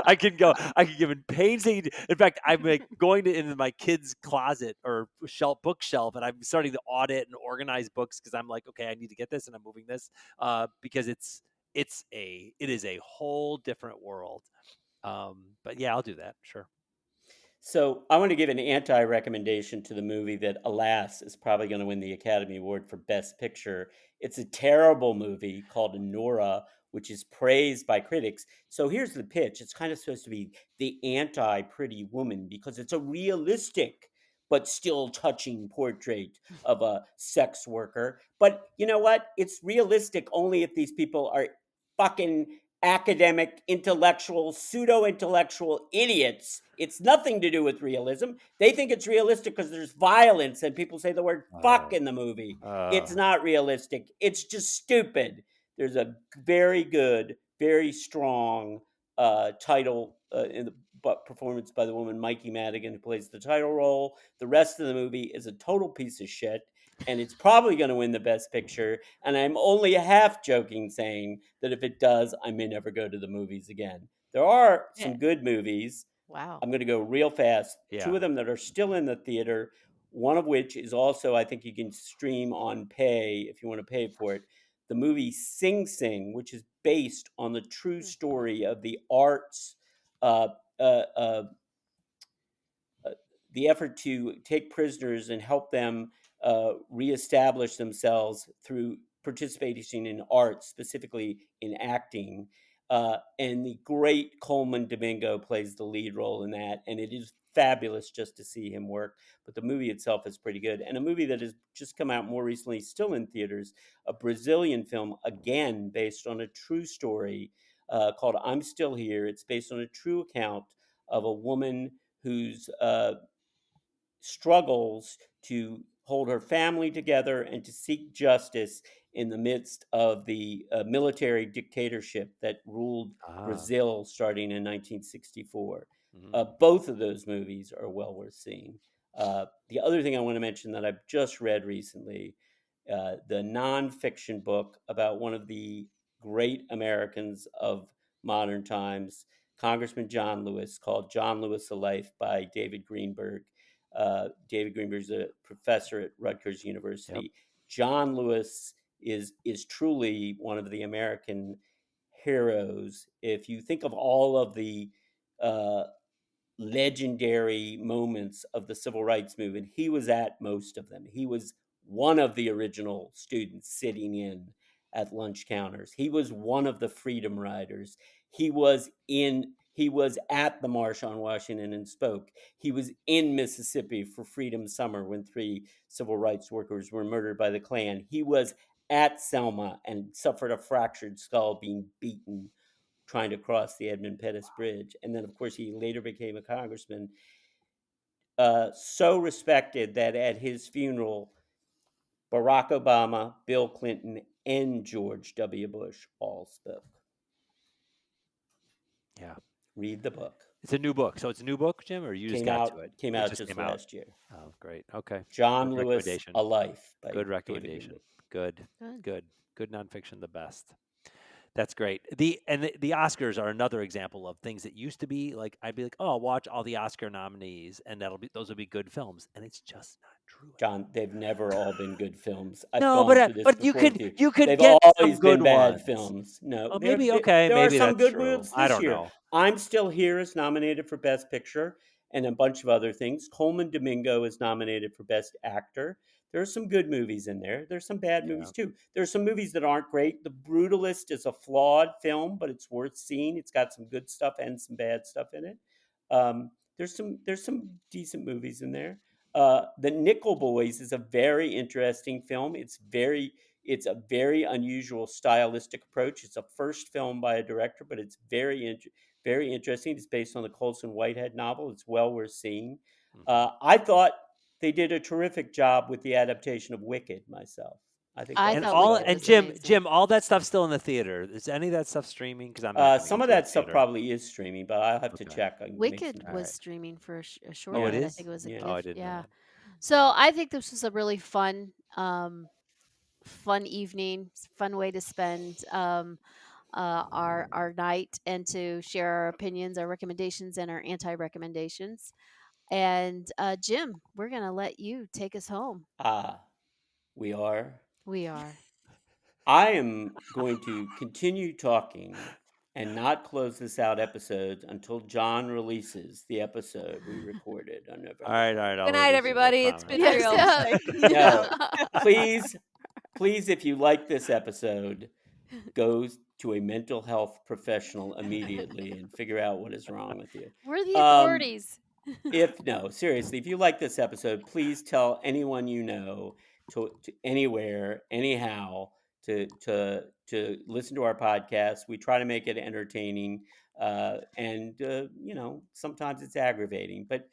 I can give in painstaking. In fact, I'm like going into my kids' closet or bookshelf, and I'm starting to audit and organize books because I'm like, okay, I need to get this, and I'm moving this because it is a whole different world. But yeah, I'll do that. Sure. So I want to give an anti-recommendation to the movie that, alas, is probably going to win the Academy Award for Best Picture. It's a terrible movie called Nora, which is praised by critics. So here's the pitch. It's kind of supposed to be the anti-Pretty Woman because it's a realistic but still touching portrait of a sex worker. But you know what? It's realistic only if these people are fucking academic, intellectual, pseudo intellectual idiots. It's nothing to do with realism. They think it's realistic because there's violence and people say the word fuck in the movie. It's not realistic. It's just stupid. There's a very good, very strong title in the performance by the woman Mikey Madigan, who plays the title role. The rest of the movie is a total piece of shit, and it's probably going to win the Best Picture. And I'm only half joking saying that if it does, I may never go to the movies again. There are some good movies. Wow. I'm going to go real fast. Yeah. 2 of them that are still in the theater, one of which is also, I think you can stream on pay if you want to pay for it. The movie Sing Sing, which is based on the true story of the arts uh, uh, uh, the effort to take prisoners and help them reestablish themselves through participating in art, specifically in acting. And the great Coleman Domingo plays the lead role in that, and it is fabulous just to see him work. But the movie itself is pretty good. And a movie that has just come out more recently, still in theaters, a Brazilian film, again based on a true story called I'm Still Here. It's based on a true account of a woman whose struggles to hold her family together and to seek justice in the midst of the military dictatorship that ruled Brazil starting in 1964. Both of those movies are well worth seeing. The other thing I want to mention that I've just read recently, the nonfiction book about one of the great Americans of modern times, Congressman John Lewis, called John Lewis: A Life by David Greenberg. David Greenberg's a professor at Rutgers University. Yep. John Lewis is truly one of the American heroes. If you think of all of the uh, legendary moments of the civil rights movement, he was at most of them. He was one of the original students sitting in at lunch counters. He was one of the freedom riders. He was at the March on Washington and spoke. He was in Mississippi for Freedom Summer when 3 civil rights workers were murdered by the Klan. He was at Selma and suffered a fractured skull being beaten trying to cross the Edmund Pettus Bridge. And then, of course, he later became a congressman. So respected that at his funeral, Barack Obama, Bill Clinton, and George W. Bush all spoke. Yeah. Read the book. It's a new book. So it's a new book, Jim, or you just got to it? Came out just last year. Oh, great. Okay. John Good Lewis: recommendation. A Life by Good David recommendation. Greenberg. Good nonfiction, the best. That's great. The Oscars are another example of things that used to be like I'd be like, oh, I'll watch all the Oscar nominees, and those will be good films, and it's just not true. John, they've never all been good films. I've No, gone through this but you before could with you could They've get always some good been bad ones. films. No, Oh, there maybe are some that's good true. ones I this don't year. know. I'm Still Here is nominated for Best Picture and a bunch of other things. Coleman Domingo is nominated for Best Actor. There are some good movies in there. There's some bad movies too. There's some movies that aren't great. The Brutalist is a flawed film, but it's worth seeing. It's got some good stuff and some bad stuff in it. There's some decent movies in there. The Nickel Boys is a very interesting film. It's a very unusual stylistic approach. It's a first film by a director, but it's very interesting. It's based on the Colson Whitehead novel. It's well worth seeing. I thought they did a terrific job with the adaptation of Wicked myself. I think I that's And thought all Wicked and was Jim, amazing. Jim, all that stuff's still in the theater. Is any of that stuff streaming? Because I'm not. Gonna some go of to the that stuff theater. probably is streaming, but I'll have to Okay. check. I can make Wicked some. All was right. streaming for a short Oh, it bit. I is. think it was a Yeah. Oh, I gift. didn't know Yeah. that. So I think this was a really fun evening, fun way to spend our night and to share our opinions, our recommendations, and our anti-recommendations. And Jim, we're gonna let you take us home. We are. We are. I am going to continue talking and not close this out episode until John releases the episode we recorded on All November right, 20th. all right. I'll Good night, release it, I everybody. It's been promise. Yes. real. Like, peace No, out. please, if you like this episode, go to a mental health professional immediately and figure out what is wrong with you. We're the Um, authorities. Seriously, if you like this episode, please tell anyone you know to anywhere, anyhow, to listen to our podcast. We try to make it entertaining, and sometimes it's aggravating, but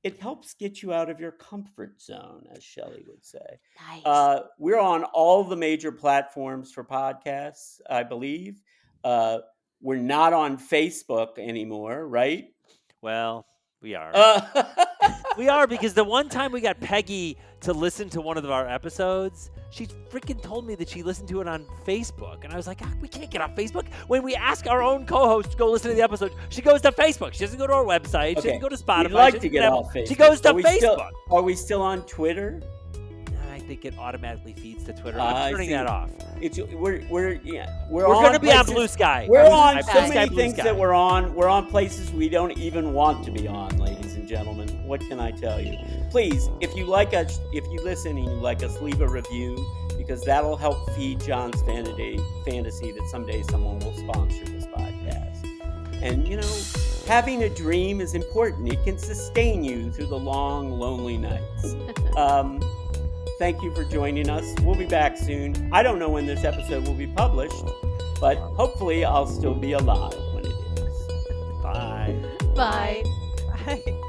it helps get you out of your comfort zone, as Shelley would say. Nice. We're on all the major platforms for podcasts, I believe. We're not on Facebook anymore, right? Well, we are. Uh, We are, because the one time we got Peggy to listen to one of our episodes, she freaking told me that she listened to it on Facebook. And I was like, we can't get on Facebook. When we ask our own co-host to go listen to the episode, she goes to Facebook. She doesn't go to our website. She doesn't go to Spotify. We'd like She to doesn't get have- off Facebook. She goes to Are we Facebook. Are we still on Twitter? I think it automatically feeds to Twitter. I I'm turning see. that off. We're We're on going to be on places- Blue Sky. We're on I so Blue many Sky, Blue things Sky. that we're on. We're on places we don't even want to be on, ladies and gentlemen. What can I tell you? Please, if you like us, if you listen and you like us, leave a review, because that'll help feed John's fantasy that someday someone will sponsor this podcast. And having a dream is important. It can sustain you through the long, lonely nights. Thank you for joining us. We'll be back soon. I don't know when this episode will be published, but hopefully I'll still be alive when it is. Bye. Bye. Bye.